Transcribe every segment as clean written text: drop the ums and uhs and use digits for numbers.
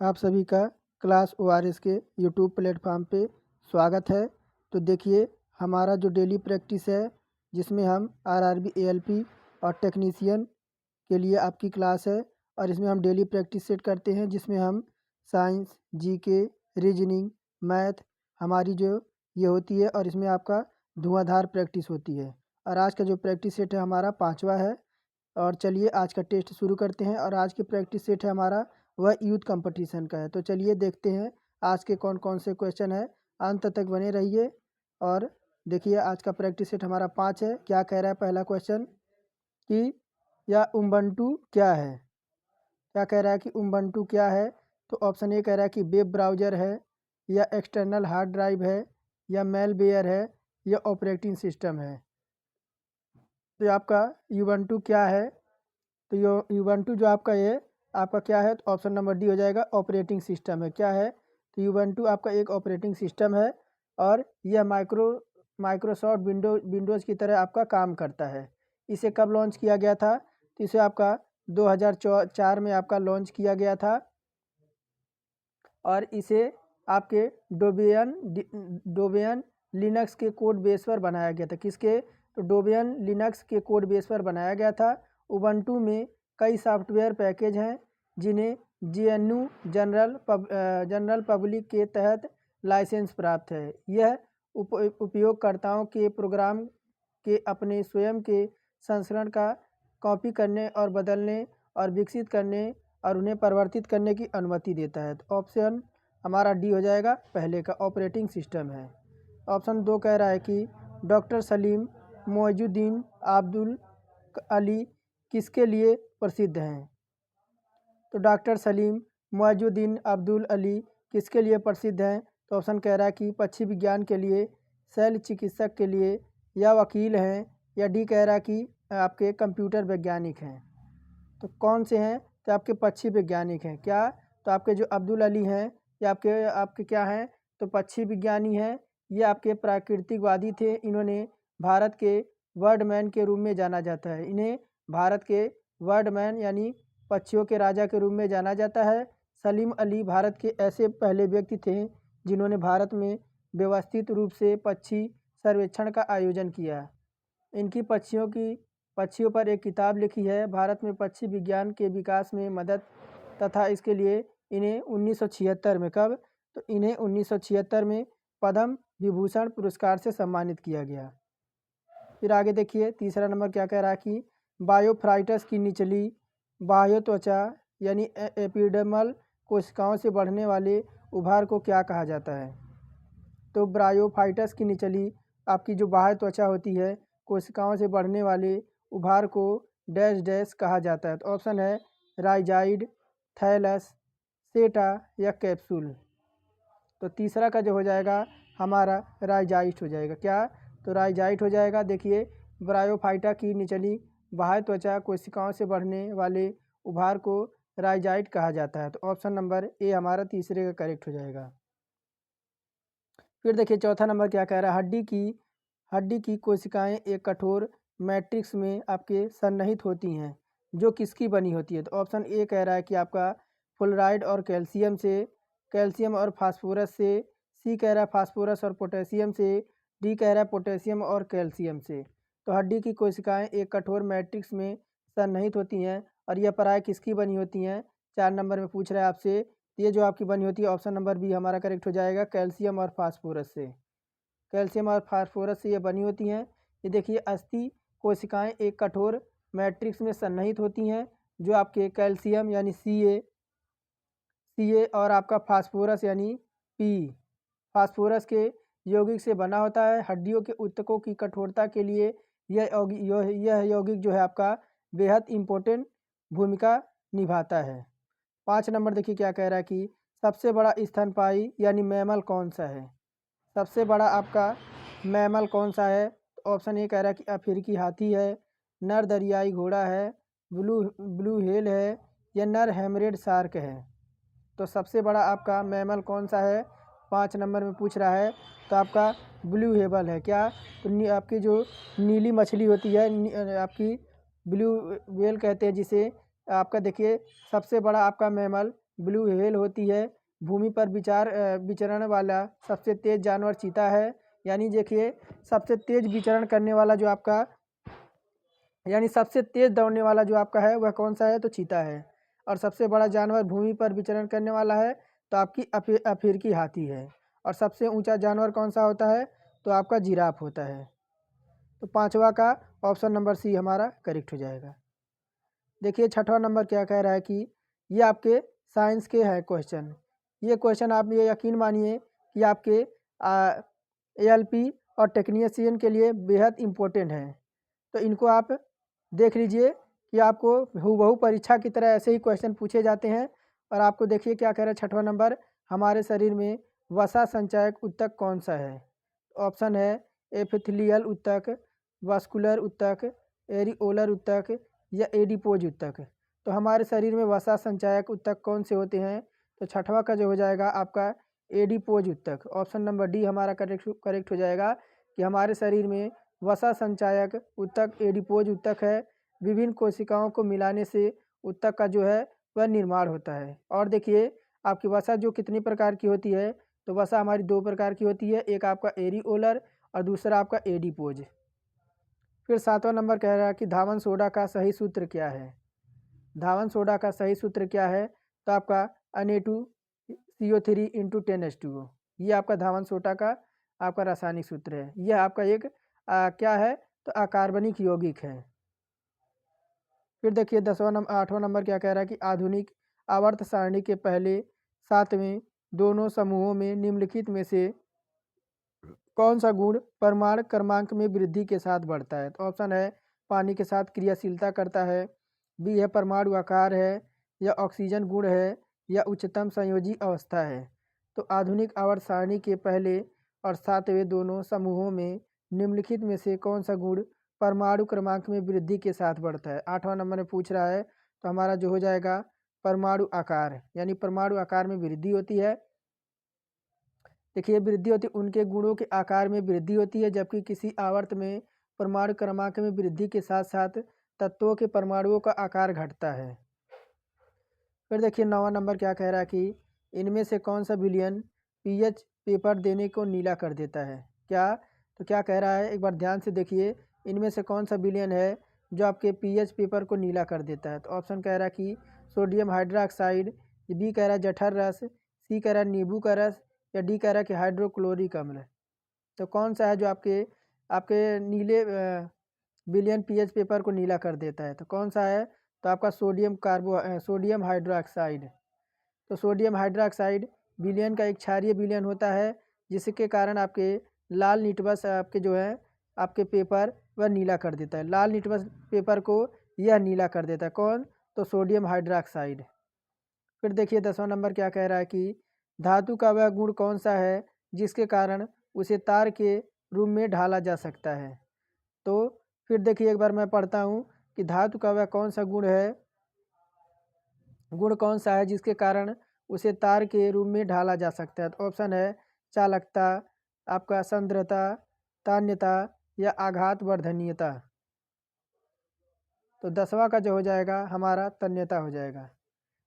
आप सभी का क्लास ORS के यूट्यूब प्लेटफॉर्म पे स्वागत है। तो देखिए हमारा जो डेली प्रैक्टिस है जिसमें हम RRB ALP और टेक्नीशियन के लिए आपकी क्लास है और इसमें हम डेली प्रैक्टिस सेट करते हैं जिसमें हम साइंस, जीके, रीजनिंग, मैथ हमारी जो ये होती है और इसमें आपका धुआंधार प्रैक्टिस होती है। और आज का जो प्रैक्टिस सेट है हमारा 5वां है। और चलिए आज का टेस्ट शुरू करते हैं और आज की प्रैक्टिस सेट है हमारा वह यूथ कंपटीशन का है। तो चलिए देखते हैं आज के कौन कौन से क्वेश्चन है। अंत तक बने रहिए और देखिए आज का प्रैक्टिस सेट हमारा 5 है। क्या कह रहा है पहला क्वेश्चन कि यह उबंटू क्या है। क्या कह रहा है कि उबंटू क्या है। तो ऑप्शन ए कह रहा है कि वेब ब्राउज़र है, या एक्सटर्नल हार्ड ड्राइव है, या मेलवेयर है, या ऑपरेटिंग सिस्टम है। तो ये आपका उबंटू क्या है। तो यूबंटू जो आपका ये आपका क्या है, तो ऑप्शन नंबर डी हो जाएगा, ऑपरेटिंग सिस्टम है। क्या है, तो यूबंटू आपका एक ऑपरेटिंग सिस्टम है और यह माइक्रोसॉफ्ट विंडोज़ की तरह आपका काम करता है। इसे कब लॉन्च किया गया था, तो इसे आपका 2004 में आपका लॉन्च किया गया था और इसे आपके डोबियन लिनक्स के कोड बेस पर बनाया गया था। किसके, तो डोबियन लिनक्स के कोड बेस पर बनाया गया था। उबंटू में कई सॉफ्टवेयर पैकेज हैं जिन्हें GNU जनरल पब्लिक के तहत लाइसेंस प्राप्त है। यह उपयोगकर्ताओं के प्रोग्राम के अपने स्वयं के संस्करण का कॉपी करने और बदलने और विकसित करने और उन्हें परिवर्तित करने की अनुमति देता है। तो ऑप्शन हमारा डी हो जाएगा, पहले का ऑपरेटिंग सिस्टम है। ऑप्शन 2 कह रहा है कि डॉक्टर सलीम मोइजुद्दीन अब्दुल अली किसके लिए प्रसिद्ध हैं। तो डॉक्टर सलीम मोइजुद्दीन अब्दुल अली किसके लिए प्रसिद्ध हैं। तो ऑप्शन कह रहा है कि पक्षी विज्ञान के लिए, शल्य चिकित्सक के लिए, या वकील हैं, या डी कह रहा है कि आपके कंप्यूटर वैज्ञानिक हैं। तो कौन से हैं, तो आपके पक्षी वैज्ञानिक हैं। क्या, तो आपके जो अब्दुल अली हैं ये आपके आपके क्या हैं, तो पक्षी विज्ञानी हैं। ये आपके प्राकृतिकवादी थे। इन्होंने भारत के बर्डमैन के रूप में जाना जाता है। इन्हें भारत के बर्डमैन यानी पक्षियों के राजा के रूप में जाना जाता है। सलीम अली भारत के ऐसे पहले व्यक्ति थे जिन्होंने भारत में व्यवस्थित रूप से पक्षी सर्वेक्षण का आयोजन किया। इनकी पक्षियों पर एक किताब लिखी है, भारत में पक्षी विज्ञान के विकास में मदद, तथा इसके लिए इन्हें 1976 में कब, तो इन्हें 1976 में पद्म विभूषण पुरस्कार से सम्मानित किया गया। फिर आगे देखिए तीसरा नंबर क्या कह रहा है कि बायोफ्राइटस की निचली बाह्य त्वचा यानी एपिडर्मल कोशिकाओं से बढ़ने वाले उभार को क्या कहा जाता है। तो ब्रायोफाइटस की निचली आपकी जो बाह्य त्वचा होती है कोशिकाओं से बढ़ने वाले उभार को डैश डैश कहा जाता है। तो ऑप्शन है राइजाइड, थैलस, सेटा, या कैप्सूल। तो तीसरा का जो हो जाएगा हमारा राइजाइट हो जाएगा। क्या, तो राइजाइट हो जाएगा। देखिए ब्रायोफाइटा की निचली बाह्य त्वचा कोशिकाओं से बढ़ने वाले उभार को राइजाइट कहा जाता है। तो ऑप्शन नंबर ए हमारा तीसरे का करेक्ट हो जाएगा। फिर देखिए चौथा नंबर क्या कह रहा है, हड्डी की कोशिकाएं एक कठोर मैट्रिक्स में आपके सन्निहित होती हैं जो किसकी बनी होती है। तो ऑप्शन ए कह रहा है कि आपका फ्लोराइड और कैल्शियम से, कैल्शियम और फास्फोरस से, सी कह रहा है फास्फोरस और पोटेशियम से, डी कह रहा है पोटेशियम और कैल्शियम से। तो हड्डी की कोशिकाएं एक कठोर मैट्रिक्स में सन्निहित होती हैं और यह प्राय किसकी बनी होती हैं, 4 नंबर में पूछ रहा है आपसे। ये जो आपकी बनी होती है ऑप्शन नंबर बी हमारा करेक्ट हो जाएगा, कैल्शियम और फास्फोरस से। कैल्शियम और फास्फोरस से ये बनी होती हैं। ये देखिए अस्थि कोशिकाएं एक कठोर मैट्रिक्स में सन्निहित होती हैं जो आपके कैल्शियम यानी सी ए और आपका फास्फोरस यानी पी, फास्फोरस के यौगिक से बना होता है। हड्डियों के ऊतकों की कठोरता के लिए यह यौगिक जो है आपका बेहद इम्पोर्टेंट भूमिका निभाता है। 5 नंबर देखिए क्या कह रहा है कि सबसे बड़ा स्तनपायी यानी मैमल कौन सा है। सबसे बड़ा आपका मैमल कौन सा है। ऑप्शन ए कह रहा है कि अफ्रीकी हाथी है, नर दरियाई घोड़ा है, ब्लू हेल है, या नर हैमरेड शार्क है। तो सबसे बड़ा आपका मैमल कौन सा है, 5 नंबर में पूछ रहा है। तो आपका ब्लू हेबल है। क्या, तो आपकी जो नीली मछली होती है आपकी ब्लू व्हेल कहते हैं जिसे। आपका देखिए सबसे बड़ा आपका मैमल ब्लू व्हेल होती है। भूमि पर विचरण वाला सबसे तेज जानवर चीता है। यानी देखिए सबसे तेज विचरण करने वाला जो आपका यानी सबसे तेज दौड़ने वाला जो आपका है वह कौन सा है, तो चीता है। और सबसे बड़ा जानवर भूमि पर विचरण करने वाला है तो आपकी अफ्रीकी हाथी है। और सबसे ऊंचा जानवर कौन सा होता है, तो आपका जिराफ होता है। तो पांचवा का ऑप्शन नंबर सी हमारा करेक्ट हो जाएगा। देखिए छठवां नंबर क्या कह रहा है कि ये आपके साइंस के हैं क्वेश्चन। ये क्वेश्चन आप ये यकीन मानिए कि आपके ALP और टेक्नीशियन के लिए बेहद इम्पोर्टेंट हैं। तो इनको आप देख लीजिए कि आपको हूबहू परीक्षा की तरह ऐसे ही क्वेश्चन पूछे जाते हैं। और आपको देखिए क्या कह रहा है छठवां नंबर, हमारे शरीर में वसा संचायक ऊतक कौन सा है। ऑप्शन है एपिथेलियल ऊतक, वास्कुलर ऊतक, एरिओलर ऊतक या एडिपोज ऊतक। तो हमारे शरीर में वसा संचायक ऊतक कौन से होते हैं, तो छठवां का जो हो जाएगा आपका एडिपोज ऊतक। ऑप्शन नंबर डी हमारा करेक्ट हो जाएगा कि हमारे शरीर में वसा संचायक ऊतक एडिपोज ऊतक है। विभिन्न कोशिकाओं को मिलाने से ऊतक का जो है वह निर्माण होता है। और देखिए आपकी वसा जो कितनी प्रकार की होती है, तो वसा हमारी दो प्रकार की होती है, एक आपका एरिओलर और दूसरा आपका एडिपोज। फिर सातवां नंबर कह रहा है कि धावन सोडा का सही सूत्र क्या है। धावन सोडा का सही सूत्र क्या है, तो आपका Na2CO3 इंटू 10H2O। ये आपका धावन सोडा का आपका रासायनिक सूत्र है। यह आपका एक क्या है, तो अकार्बनिक यौगिक है। फिर देखिए आठवां नंबर क्या कह रहा है कि आधुनिक आवर्त सारणी के पहले सातवें दोनों समूहों में निम्नलिखित में से कौन सा गुण परमाणु क्रमांक में वृद्धि के साथ बढ़ता है। तो ऑप्शन है पानी के साथ क्रियाशीलता करता है, बी है परमाणु आकार है, या ऑक्सीजन गुण है, या उच्चतम संयोजी अवस्था है। तो आधुनिक आवर्त सारणी के पहले और सातवें दोनों समूहों में निम्नलिखित में से कौन सा गुण परमाणु क्रमांक में वृद्धि के साथ बढ़ता है। आठवां नंबर में पूछ रहा है, तो हमारा जो हो जाएगा परमाणु आकार, यानी परमाणु आकार में वृद्धि होती है। देखिए वृद्धि होती है उनके गुणों के आकार में वृद्धि होती है, जबकि किसी आवर्त में परमाणु क्रमांक में वृद्धि के साथ साथ तत्वों के परमाणुओं का आकार घटता है। फिर देखिए नौवां नंबर क्या कह रहा है कि इनमें से कौन सा विलयन पीएच पेपर देने को नीला कर देता है। क्या, तो क्या कह रहा है एक बार ध्यान से देखिए, इनमें से कौन सा विलयन है जो आपके पीएच पेपर को नीला कर देता है। तो ऑप्शन कह रहा है कि सोडियम हाइड्रोक्साइड, बी कह रहा है जठर रस, सी कह रहा है नींबू का रस, या डी कह रहा है कि हाइड्रोक्लोरिक अम्ल। तो कौन सा है जो आपके आपके नीले विलयन पीएच पेपर को नीला कर देता है, तो कौन सा है, तो आपका सोडियम हाइड्रोक्साइड। तो सोडियम हाइड्रोक्साइड विलयन का एक क्षारीय विलयन होता है, जिसके कारण आपके लाल निटवस आपके जो है आपके पेपर वह नीला कर देता है। लाल निटवस पेपर को यह नीला कर देता है, कौन, तो सोडियम हाइड्रोक्साइड। फिर देखिए 10वां नंबर क्या कह रहा है कि धातु का वह गुण कौन सा है जिसके कारण उसे तार के रूप में ढाला जा सकता है। तो फिर देखिए एक बार मैं पढ़ता हूँ कि धातु का वह कौन सा गुण कौन सा है जिसके कारण उसे तार के रूप में ढाला जा सकता है। तो ऑप्शन है चालकता, आपका सांद्रता, तान्यता, या आघात वर्धनीयता। तो 10वां का जो हो जाएगा हमारा तन्यता हो जाएगा।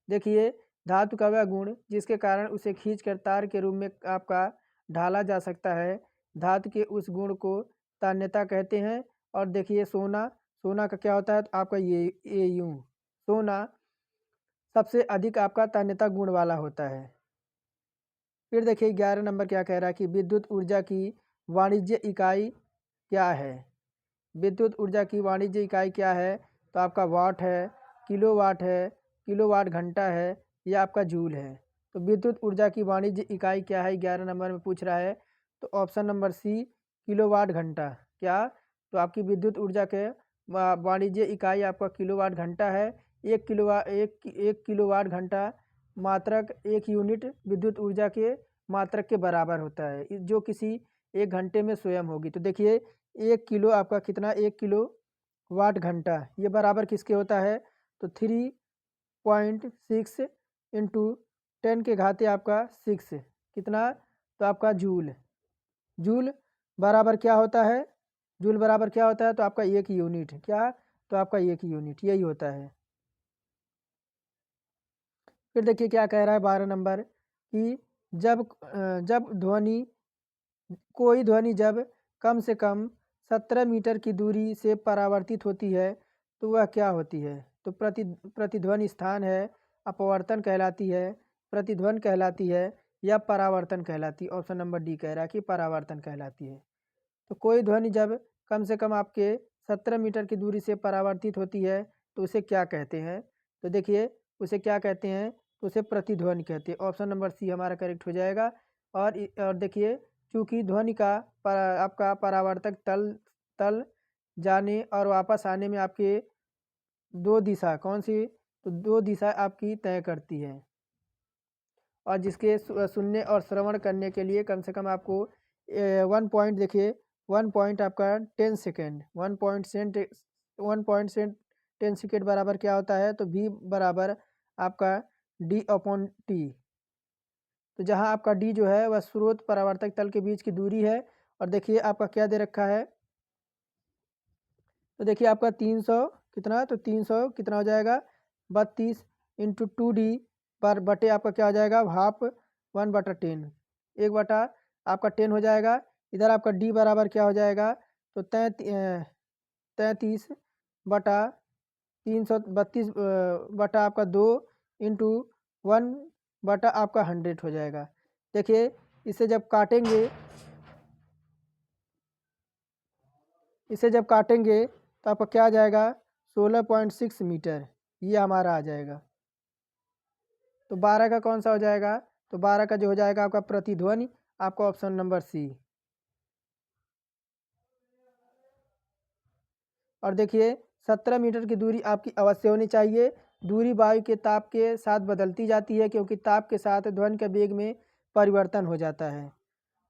देखिए धातु का वह गुण जिसके कारण उसे खींचकर तार के रूप में आपका ढाला जा सकता है, धातु के उस गुण को तान्यता कहते हैं। और देखिए सोना का क्या होता है, तो आपका ये यूं सोना सबसे अधिक आपका तान्यता गुण वाला होता है। फिर देखिए 11 नंबर क्या कह रहा है कि विद्युत ऊर्जा की वाणिज्य इकाई क्या है। विद्युत ऊर्जा की वाणिज्य इकाई क्या है, तो आपका वाट है, किलोवाट है, किलोवाट घंटा है, या आपका जूल है। तो विद्युत ऊर्जा की वाणिज्य इकाई क्या है 11 नंबर में पूछ रहा है, तो ऑप्शन नंबर सी किलोवाट घंटा। क्या, तो आपकी विद्युत ऊर्जा के वाणिज्य इकाई आपका किलोवाट घंटा है। एक किलोवाट घंटा मात्रक एक यूनिट विद्युत ऊर्जा के मात्रक के बराबर होता है, जो किसी एक घंटे में स्वयं होगी। तो देखिए 1 किलो आपका कितना, 1 किलो वाट घंटा, ये बराबर किसके होता है, तो 3.6 इंटू 10 के घाते आपका 6 कितना, तो आपका जूल। जूल बराबर क्या होता है, जूल बराबर क्या होता है, तो आपका 1 यूनिट। क्या, तो आपका 1 यूनिट यही होता है। फिर देखिए क्या कह रहा है 12 नंबर कि कोई ध्वनि जब कम से कम 17 मीटर की दूरी से परावर्तित होती है तो वह क्या होती है? तो प्रतिध्वनि स्थान है, अपवर्तन कहलाती है, प्रतिध्वनि कहलाती है या परावर्तन कहलाती है। ऑप्शन नंबर डी कह रहा है कि परावर्तन कहलाती है। तो कोई ध्वनि जब कम से कम आपके 17 मीटर की दूरी से परावर्तित होती है तो उसे क्या कहते हैं? तो देखिए उसे क्या कहते हैं? तो उसे प्रतिध्वनि कहते हैं। ऑप्शन नंबर सी हमारा करेक्ट हो जाएगा। और देखिए चूँकि ध्वनि का आपका परावर्तक तल तल जाने और वापस आने में आपके 2 दिशा कौन सी? तो 2 दिशा आपकी तय करती है। और जिसके सुनने और श्रवण करने के लिए कम से कम आपको 1 पॉइंट देखिए 1 पॉइंट आपका 10 सेकेंड 10 सेकेंड बराबर क्या होता है? तो v बराबर आपका d/t। तो जहाँ आपका d जो है वह स्रोत परावर्तक तल के बीच की दूरी है। और देखिए आपका क्या दे रखा है? तो देखिए आपका 300 कितना? तो 300 कितना हो जाएगा? 32 इंटू 2d पर बटे आपका क्या हो जाएगा? हाफ 1/10 1 बटा आपका 10 हो जाएगा। इधर आपका d बराबर क्या हो जाएगा? तो 33 बटा 332 बटा आपका 2 इंटू 1 बटा आपका 100 हो जाएगा। देखिए इसे जब काटेंगे तो आपका क्या आ जाएगा? 16.6 मीटर ये हमारा आ जाएगा। तो 12 का कौन सा हो जाएगा? तो 12 का जो हो जाएगा आपका प्रतिध्वनि, आपका ऑप्शन नंबर सी। और देखिए 17 मीटर की दूरी आपकी अवश्य होनी चाहिए। दूरी वायु के ताप के साथ बदलती जाती है क्योंकि ताप के साथ ध्वनि के वेग में परिवर्तन हो जाता है।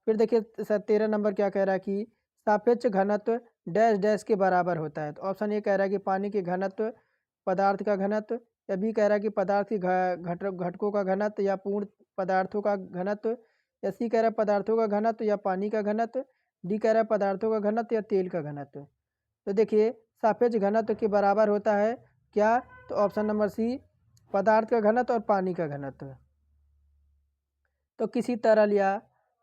फिर देखिए 13 नंबर क्या कह रहा है कि सापेक्ष घनत्व डैश डैश के बराबर होता है। तो ऑप्शन ए कह रहा है कि पानी के घनत्व, पदार्थ का घनत्व, या बी कह रहा है कि पदार्थ के घटकों का घनत्व या पूर्ण पदार्थों का घनत्व, या सी कह रहा है पदार्थों का घनत्व या पानी का घनत्व, डी कह रहा है पदार्थों का घनत्व या तेल का घनत्व। तो देखिए सापेक्ष घनत्व के बराबर होता है क्या? तो ऑप्शन नंबर सी पदार्थ का घनत्व और पानी का घनत्व। तो किसी तरल या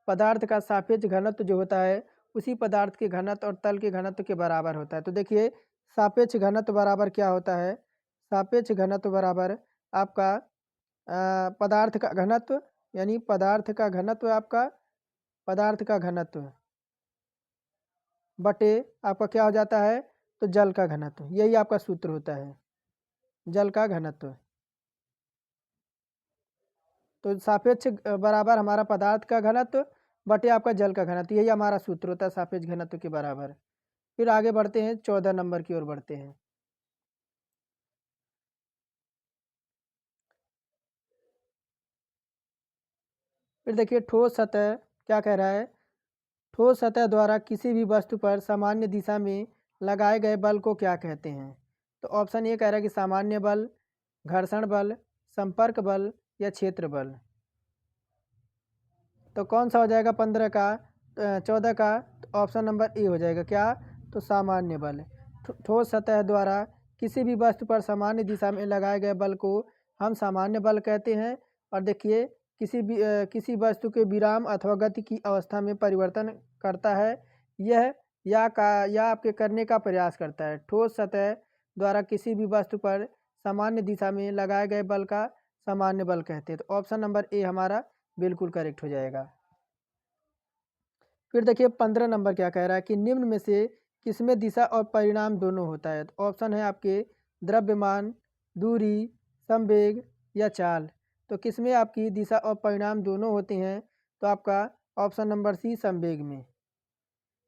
पदार्थ का सापेक्ष घनत्व जो होता है उसी पदार्थ के घनत्व और तल के घनत्व के बराबर होता है। तो देखिए सापेक्ष घनत्व बराबर क्या होता है? सापेक्ष घनत्व बराबर आपका पदार्थ का घनत्व, यानी पदार्थ का घनत्व बटे आपका क्या हो जाता है? तो जल का घनत्व। यही आपका सूत्र होता है, जल का घनत्व। तो सापेक्ष बराबर हमारा पदार्थ का घनत्व बटे आपका जल का घनत्व, यही हमारा सूत्र होता है सापेक्ष घनत्व के बराबर। फिर आगे बढ़ते हैं 14 नंबर की ओर बढ़ते हैं। फिर देखिए ठोस सतह क्या कह रहा है? ठोस सतह द्वारा किसी भी वस्तु पर सामान्य दिशा में लगाए गए बल को क्या कहते हैं? तो ऑप्शन ए कह रहा है कि सामान्य बल, घर्षण बल, संपर्क बल या क्षेत्र बल। तो कौन सा हो जाएगा 15 का 14 का? तो ऑप्शन नंबर ए हो जाएगा क्या? तो सामान्य बल। ठोस सतह द्वारा किसी भी वस्तु पर सामान्य दिशा में लगाए गए बल को हम सामान्य बल कहते हैं। और देखिए किसी वस्तु के विराम अथवा गति की अवस्था में परिवर्तन करता है यह या आपके करने का प्रयास करता है। ठोस सतह द्वारा किसी भी वस्तु पर सामान्य दिशा में लगाए गए बल का सामान्य बल कहते हैं। तो ऑप्शन नंबर ए हमारा बिल्कुल करेक्ट हो जाएगा। फिर देखिए 15 नंबर क्या कह रहा है कि निम्न में से किसमें दिशा और परिणाम दोनों होता है? तो ऑप्शन है आपके द्रव्यमान, दूरी, संवेग या चाल। तो किसमें आपकी दिशा और परिणाम दोनों होते हैं? तो आपका ऑप्शन नंबर सी संवेग में।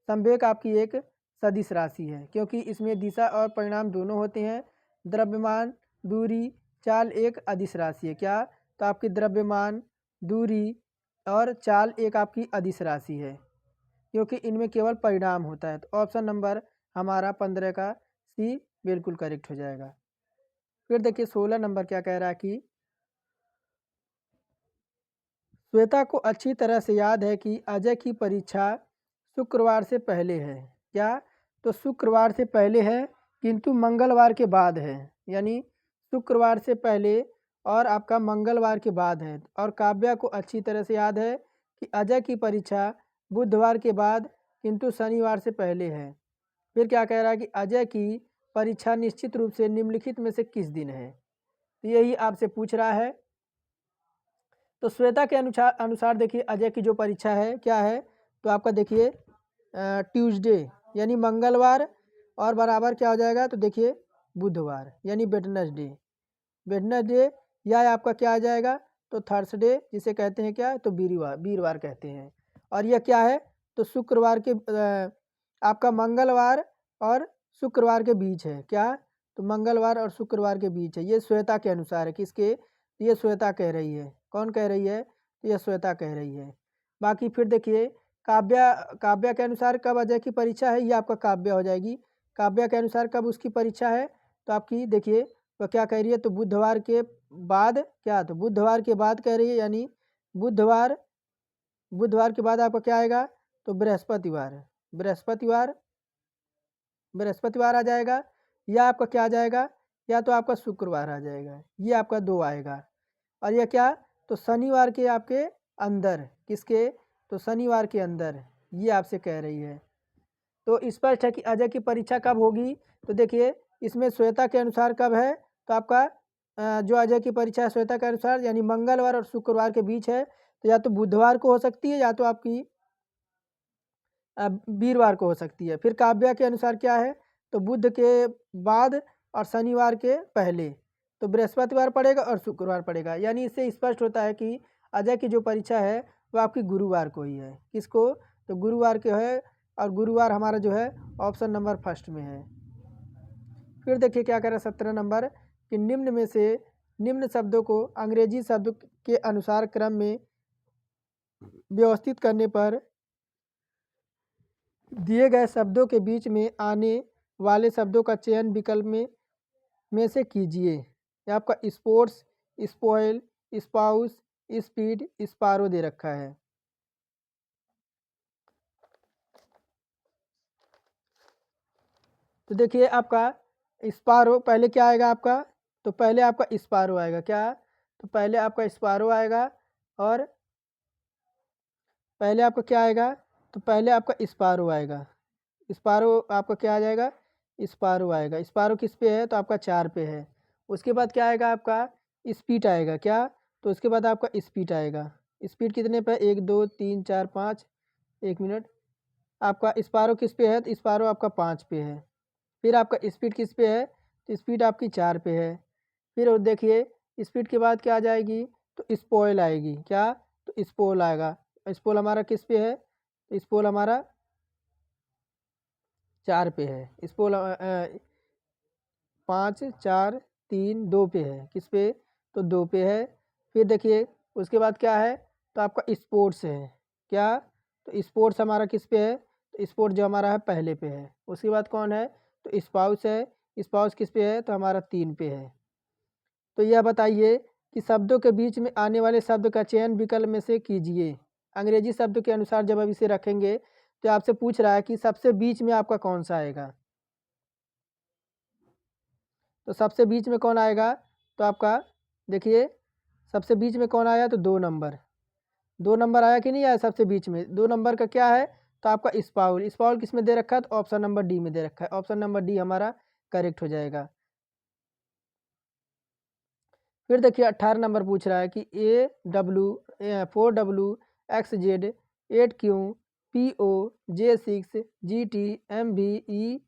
संवेग आपकी एक सदिश राशि है क्योंकि इसमें दिशा और परिणाम दोनों होते हैं। द्रव्यमान, दूरी, चाल एक अदिश राशि है क्या? तो आपकी द्रव्यमान, दूरी और चाल एक आपकी अदिश राशि है क्योंकि इनमें केवल परिणाम होता है। तो ऑप्शन नंबर हमारा 15 का सी बिल्कुल करेक्ट हो जाएगा। फिर देखिए 16 नंबर क्या कह रहा है कि श्वेता को अच्छी तरह से याद है कि अजय की परीक्षा शुक्रवार से पहले है क्या? तो शुक्रवार से पहले है किंतु मंगलवार के बाद है, यानी शुक्रवार से पहले और आपका मंगलवार के बाद है। और काव्या को अच्छी तरह से याद है कि अजय की परीक्षा बुधवार के बाद किंतु शनिवार से पहले है। फिर क्या कह रहा है कि अजय की परीक्षा निश्चित रूप से निम्नलिखित में से किस दिन है, तो यही आपसे पूछ रहा है। तो श्वेता के अनुसार देखिए अजय की जो परीक्षा है क्या है, तो आपका देखिए ट्यूसडे यानी मंगलवार और बराबर क्या हो जाएगा, तो देखिए बुधवार यानी वेडनेसडे या आपका क्या आ जाएगा, तो थर्सडे जिसे कहते हैं क्या, तो वीरवार कहते हैं। और यह क्या है, तो शुक्रवार के आपका मंगलवार और शुक्रवार के बीच है क्या, तो मंगलवार और शुक्रवार के बीच है। ये श्वेता के अनुसार है, किसके, ये श्वेता कह रही है। कौन कह रही है, तो ये श्वेता कह रही है। बाकी फिर देखिए काव्या के अनुसार कब अजय की परीक्षा है, ये आपका काव्या हो जाएगी। काव्या के अनुसार कब उसकी परीक्षा है, तो आपकी देखिए वो क्या कह रही है, तो बुधवार के बाद क्या, तो बुधवार के बाद कह रही है, यानी बुधवार के बाद आपका क्या आएगा, तो बृहस्पतिवार आ जाएगा, या आपका क्या आ जाएगा, या तो आपका शुक्रवार आ जाएगा, ये आपका 2 आएगा। और यह क्या, तो शनिवार के आपके अंदर, किसके, तो शनिवार के अंदर, ये आपसे कह रही है। तो स्पष्ट है कि अजय की परीक्षा कब होगी, तो देखिए इसमें श्वेता के अनुसार कब है, तो आपका जो अजय की परीक्षा है श्वेता के अनुसार यानी मंगलवार और शुक्रवार के बीच है, तो या तो बुधवार को हो सकती है या तो आपकी वीरवार को हो सकती है। फिर काव्या के अनुसार क्या है, तो बुध के बाद और शनिवार के पहले, तो बृहस्पतिवार पड़ेगा और शुक्रवार पड़ेगा। यानी इससे स्पष्ट होता है कि अजय की जो परीक्षा है वो आपकी गुरुवार को ही है। किसको, तो गुरुवार के है, और गुरुवार हमारा जो है ऑप्शन नंबर फर्स्ट में है। फिर देखिए क्या करें 17 नंबर कि निम्न में से निम्न शब्दों को अंग्रेजी शब्द के अनुसार क्रम में व्यवस्थित करने पर दिए गए शब्दों के बीच में आने वाले शब्दों का चयन विकल्प में से कीजिए। ये आपका sports, spoil, spouse, speed, sparrow दे रखा है। तो देखिए आपका स्पारो पहले क्या आएगा आपका, तो पहले आपका स्पारो आएगा क्या, तो पहले आपका स्पारो आएगा, और पहले आपका क्या आएगा, तो पहले आपका स्पारो आएगा। स्पारो आपका क्या आ जाएगा, स्पारो आएगा। स्पारो किस पे है, तो आपका 4 पे है। उसके बाद क्या आएगा आपका, स्पीड आएगा क्या, तो उसके बाद आपका स्पीड आएगा। स्पीड कितने पे, 1 2 3 4 5, 1 मिनट। आपका स्पारो किस पे है, तो स्पारो आपका 5 पे है। फिर आपका स्पीड किस पे है, तो स्पीड आपकी 4 पे है। फिर देखिए स्पीड के बाद क्या आ जाएगी, तो स्पोइल आएगी क्या, तो स्पोल आएगा। स्पोल हमारा किस पे है, तो स्पोल हमारा 4 पे है। स्पोल 5 4 3 2 पे है, किस पे, तो 2 पे है। फिर देखिए उसके बाद क्या है, तो आपका स्पोर्ट्स है क्या, तो स्पोर्ट्स हमारा किस पे है, तो स्पोर्ट्स जो हमारा है पहले पे है। उसके बाद कौन है, तो स्पाउस है। स्पाउस किस पे है, तो हमारा 3 पे है। तो यह बताइए कि शब्दों के बीच में आने वाले शब्द का चयन विकल्प में से कीजिए। अंग्रेजी शब्द के अनुसार जब अब इसे रखेंगे तो आपसे पूछ रहा है कि सबसे बीच में आपका कौन सा आएगा, तो सबसे बीच में कौन आएगा, तो आपका देखिए सबसे बीच में कौन आया, तो 2 नंबर आया कि नहीं आया सबसे बीच में, 2 नंबर का क्या है, तो आपका स्पाउल। स्पाउल किस में दे रखा है, तो ऑप्शन नंबर डी में दे रखा है। ऑप्शन नंबर डी हमारा करेक्ट हो जाएगा। फिर देखिए 18 नंबर पूछ रहा है कि AW 4W XZ 8Q PO J6 GT MVE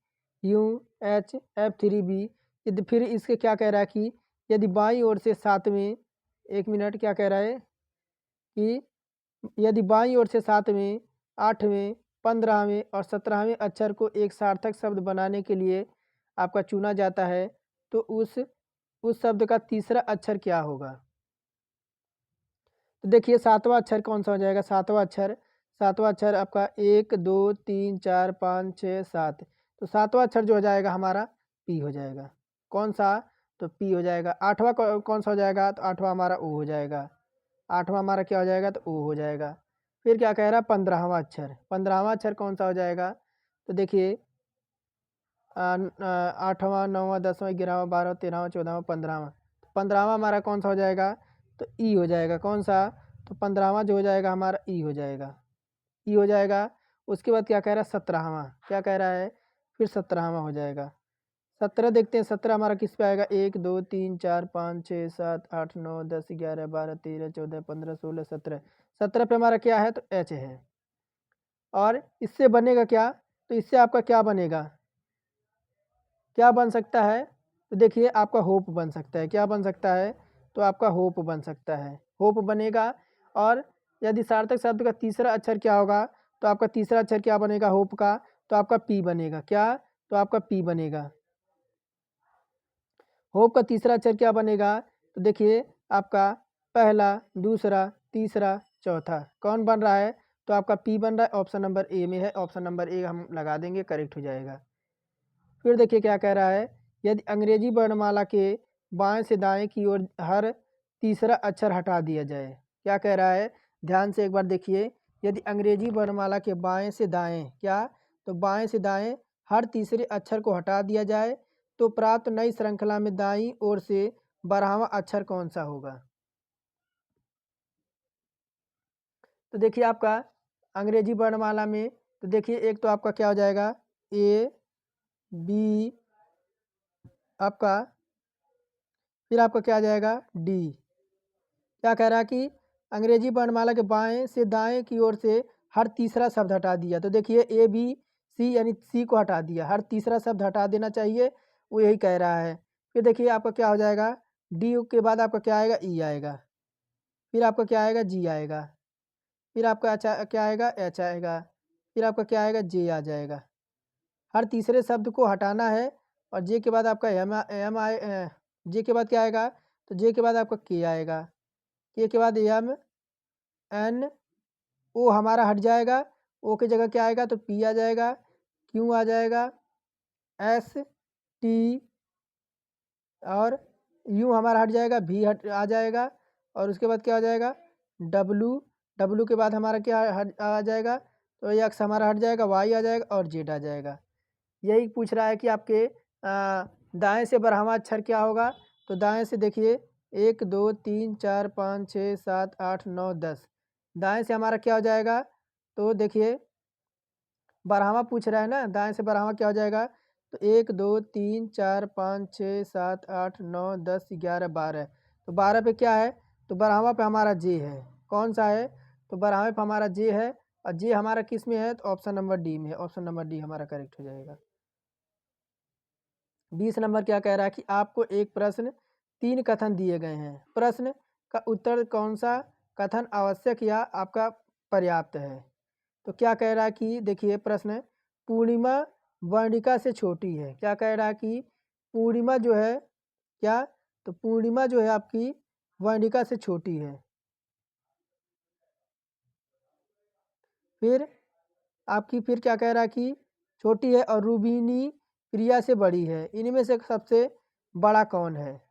UH F3B। यदि फिर इसके क्या कह रहा है कि यदि बाईं ओर से 7वें, 1 मिनट, क्या कह रहा है कि यदि बाईं ओर से 7वें 8वें 15वें और 17वें अक्षर को एक सार्थक शब्द बनाने के लिए आपका चुना जाता है तो उस शब्द का तीसरा अक्षर क्या होगा। तो देखिए 7वां अक्षर कौन सा हो जाएगा, 7वां अक्षर आपका 1 2 3 4 5 6 7, तो 7वां अक्षर जो हो जाएगा हमारा पी हो जाएगा। कौन सा, तो पी हो जाएगा। 8वां कौन सा हो जाएगा, तो 8वां हमारा ओ हो जाएगा। 8वां हमारा क्या हो जाएगा, तो ओ हो जाएगा। फिर क्या कह रहा है 15वां अक्षर, 15वां अक्षर कौन सा हो जाएगा, तो देखिए 8वां 9वां 10वां 11वां 12वां 13वां 14वां 15वां, 15वां हमारा कौन सा हो जाएगा, तो ई हो जाएगा। कौन सा, तो 15वां जो हो जाएगा हमारा ई हो जाएगा, ई हो जाएगा। उसके बाद क्या कह रहा है, 17वां, क्या कह रहा है, फिर 17वां हो जाएगा। 17 देखते हैं, 17 हमारा किस पे आएगा, 1 2 3 4 5 6 7 8 9 10 11 12 13 14 15 16 17। 17 पे हमारा क्या है, तो एच है। और इससे बनेगा क्या, तो इससे आपका क्या बनेगा, क्या बन सकता है, तो देखिए आपका होप बन सकता है। क्या बन सकता है, तो आपका होप बन सकता है, होप बनेगा। और यदि सार्थक शब्द का तीसरा अक्षर क्या होगा, तो आपका तीसरा अक्षर क्या बनेगा होप का, तो आपका पी बनेगा। क्या, तो आपका पी बनेगा। होप का तीसरा अक्षर क्या बनेगा, तो देखिए आपका पहला, दूसरा, तीसरा, चौथा कौन बन रहा है, तो आपका पी बन रहा है। ऑप्शन नंबर ए में है, ऑप्शन नंबर ए हम लगा देंगे, करेक्ट हो जाएगा। फिर देखिए क्या कह रहा है, यदि अंग्रेजी वर्णमाला के बाएं से दाएं की ओर हर तीसरा अक्षर हटा दिया जाए। क्या कह रहा है, ध्यान से एक बार देखिए, यदि अंग्रेजी वर्णमाला के बाएं से दाएं, क्या, तो बाएं से दाएं हर तीसरे अक्षर को हटा दिया जाए तो प्राप्त नई श्रृंखला में दाईं ओर से 12वां अक्षर कौन सा होगा। तो देखिए आपका अंग्रेजी वर्णमाला में, तो देखिए एक तो आपका क्या हो जाएगा, ए बी, आपका फिर आपका क्या आ जाएगा, डी। क्या कह रहा है कि अंग्रेजी वर्णमाला के बाएं से दाएं की ओर से हर तीसरा शब्द हटा दिया। तो देखिए ए बी सी, यानी सी को हटा दिया, हर तीसरा शब्द हटा देना चाहिए, वो यही कह रहा है। फिर देखिए आपका क्या हो जाएगा, डी के बाद आपका क्या आएगा, ई आएगा। फिर आपका क्या आएगा, जी आएगा। फिर आपका अच्छा क्या आएगा, एच आएगा। फिर आपका क्या आएगा, जे आ जाएगा। हर तीसरे शब्द को हटाना है। और जे के बाद आपका एम आए, जे के बाद क्या आएगा, तो जे के बाद आपका के आएगा। के बाद एम एन ओ हमारा हट जाएगा, ओ की जगह क्या आएगा, तो पी आ जाएगा, क्यू आ जाएगा, एस टी, और यू हमारा हट जाएगा, भी हट आ जाएगा। और उसके बाद क्या हो जाएगा, डब्लू, डब्लू के बाद हमारा क्या हट आ जाएगा, तो एक्स हमारा हट जाएगा, वाई आ जाएगा और जेड आ जाएगा। यही पूछ रहा है कि आपके दाएं से 12वां अक्षर क्या होगा। तो दाएं से देखिए 1 2 3 4 5 6 7 8 9 10, दाएं से हमारा क्या हो जाएगा, तो देखिए 12वां पूछ रहा है ना, दाएं से 12वां क्या हो जाएगा, तो 1 2 3 4 5 6 7 8 9 10 11 12। तो 12 पे क्या है, तो 12वां पे हमारा जे है। कौन सा है, तो 12वें पे हमारा जे है। और जे हमारा किस में है, तो ऑप्शन नंबर डी में है, ऑप्शन नंबर डी हमारा करेक्ट हो जाएगा। 20 नंबर क्या कह रहा है कि आपको एक प्रश्न 3 कथन दिए गए हैं, प्रश्न का उत्तर कौन सा कथन आवश्यक या आपका पर्याप्त है। तो क्या कह रहा है कि देखिए प्रश्न, पूर्णिमा वर्णिका से छोटी है। क्या कह रहा है कि पूर्णिमा जो है, क्या, तो पूर्णिमा जो है आपकी वर्णिका से छोटी है। फिर आपकी फिर क्या कह रहा है कि छोटी है और रूबिनी प्रिया से बड़ी है, इनमें से सबसे बड़ा कौन है।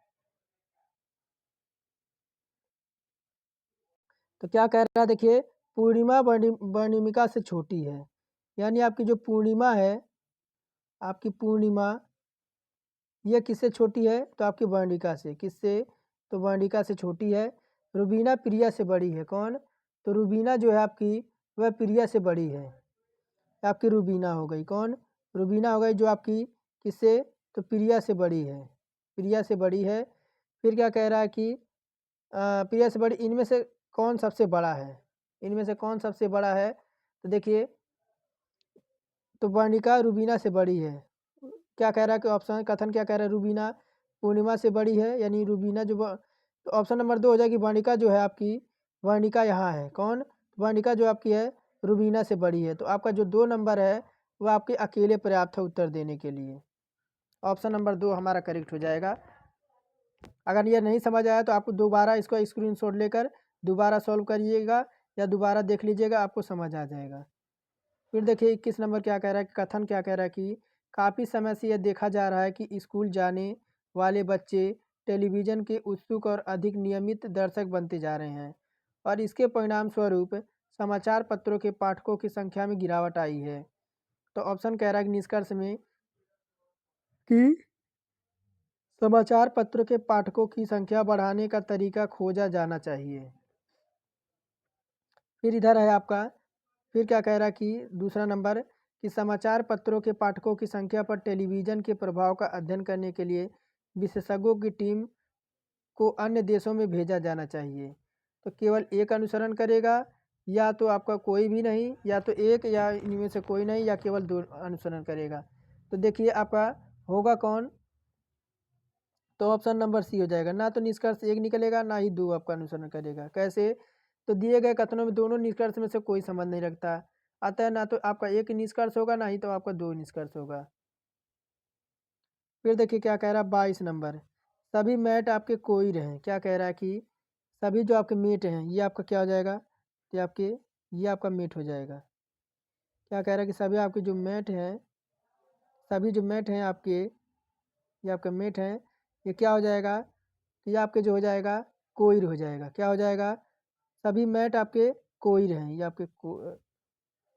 तो क्या कह रहा है, देखिए पूर्णिमा वर्णिमिका से छोटी है, यानी आपकी जो पूर्णिमा है, आपकी पूर्णिमा यह किससे छोटी है, तो आपकी वर्णिका से। किससे, तो वर्णिका से छोटी है। रुबीना प्रिया से बड़ी है। कौन, तो रुबीना जो है आपकी, वह प्रिया से बड़ी है। आपकी रुबीना हो गई, कौन, रुबीना हो गई जो आपकी किससे, तो प्रिया से बड़ी है, प्रिया से बड़ी है। फिर क्या कह रहा है कि प्रिया से बड़ी, इनमें से कौन सबसे बड़ा है, इनमें से कौन सबसे बड़ा है। तो देखिए, तो वर्णिका रुबीना से बड़ी है। क्या कह रहा है कि ऑप्शन कथन क्या कह रहा है, रुबीना पूर्णिमा से बड़ी है, यानी रुबीना जो तो ऑप्शन नंबर 2 हो जाएगी, वर्णिका जो है आपकी, वर्णिका यहाँ है। कौन, वर्णिका जो आपकी है रुबीना से बड़ी है। तो आपका जो 2 नंबर है वो आपके अकेले पर्याप्त है उत्तर देने के लिए। ऑप्शन नंबर 2 हमारा करेक्ट हो जाएगा। अगर ये नहीं समझ आया तो आपको दोबारा इसको स्क्रीनशॉट लेकर दोबारा सॉल्व करिएगा या दोबारा देख लीजिएगा, आपको समझ आ जाएगा। फिर देखिए 21 नंबर क्या कह रहा है, कथन क्या कह रहा है कि काफ़ी समय से यह देखा जा रहा है कि स्कूल जाने वाले बच्चे टेलीविज़न के उत्सुक और अधिक नियमित दर्शक बनते जा रहे हैं और इसके परिणाम स्वरूप समाचार पत्रों के पाठकों की संख्या में गिरावट आई है। तो ऑप्शन कह रहा है कि निष्कर्ष में कि समाचार पत्रों के पाठकों की संख्या बढ़ाने का तरीका खोजा जाना चाहिए। फिर इधर है आपका, फिर क्या कह रहा है कि दूसरा नंबर कि समाचार पत्रों के पाठकों की संख्या पर टेलीविज़न के प्रभाव का अध्ययन करने के लिए विशेषज्ञों की टीम को अन्य देशों में भेजा जाना चाहिए। तो केवल एक अनुसरण करेगा, या तो आपका कोई भी नहीं, या तो एक, या इनमें से कोई नहीं, या केवल दो अनुसरण करेगा। तो देखिए आपका होगा कौन, तो ऑप्शन नंबर सी हो जाएगा। ना तो निष्कर्ष एक निकलेगा, ना ही दो आपका अनुसरण करेगा। कैसे? तो दिए गए कथनों में दोनों निष्कर्ष में से कोई संबंध नहीं रखता, अतः ना तो आपका एक निष्कर्ष होगा, ना ही तो आपका दो निष्कर्ष होगा। फिर देखिए क्या कह रहा है 22 नंबर, सभी मैट आपके कोई रहें। क्या कह रहा है कि सभी जो आपके मेट हैं ये आपका क्या हो जाएगा, ये आपका मेट हो जाएगा। क्या कह रहा है कि सभी आपके जो मैट हैं, सभी जो मैट हैं आपके, ये आपका मेट हैं, ये क्या हो जाएगा, ये आपके जो हो जाएगा कोइर हो जाएगा। क्या हो जाएगा, सभी मैट आपके कोइर हैं, ये आपके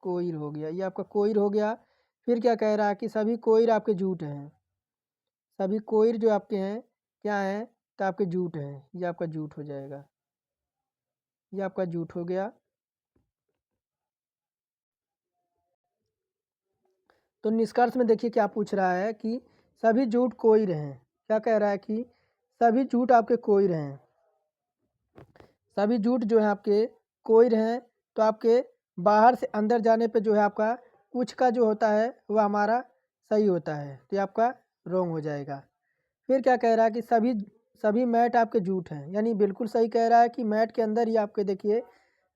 कोइर हो गया, ये आपका कोइर हो गया। फिर क्या कह रहा है कि सभी कोइर आपके जूट हैं, सभी कोइर जो आपके हैं क्या हैं, तो आपके जूट हैं, ये आपका जूट हो जाएगा, ये आपका जूट हो गया। तो निष्कर्ष में देखिए क्या पूछ रहा है कि सभी जूट कोइर हैं। क्या कह रहा है कि सभी जूट आपके कोइर हैं, सभी जूट जो है आपके कोइर हैं। तो आपके बाहर से अंदर जाने पे जो है आपका कुछ का जो होता है वह हमारा सही होता है, तो ये आपका रॉन्ग हो जाएगा। फिर क्या कह रहा है कि सभी सभी मैट आपके जूट हैं, यानी बिल्कुल सही कह रहा है कि मैट के अंदर ही आपके देखिए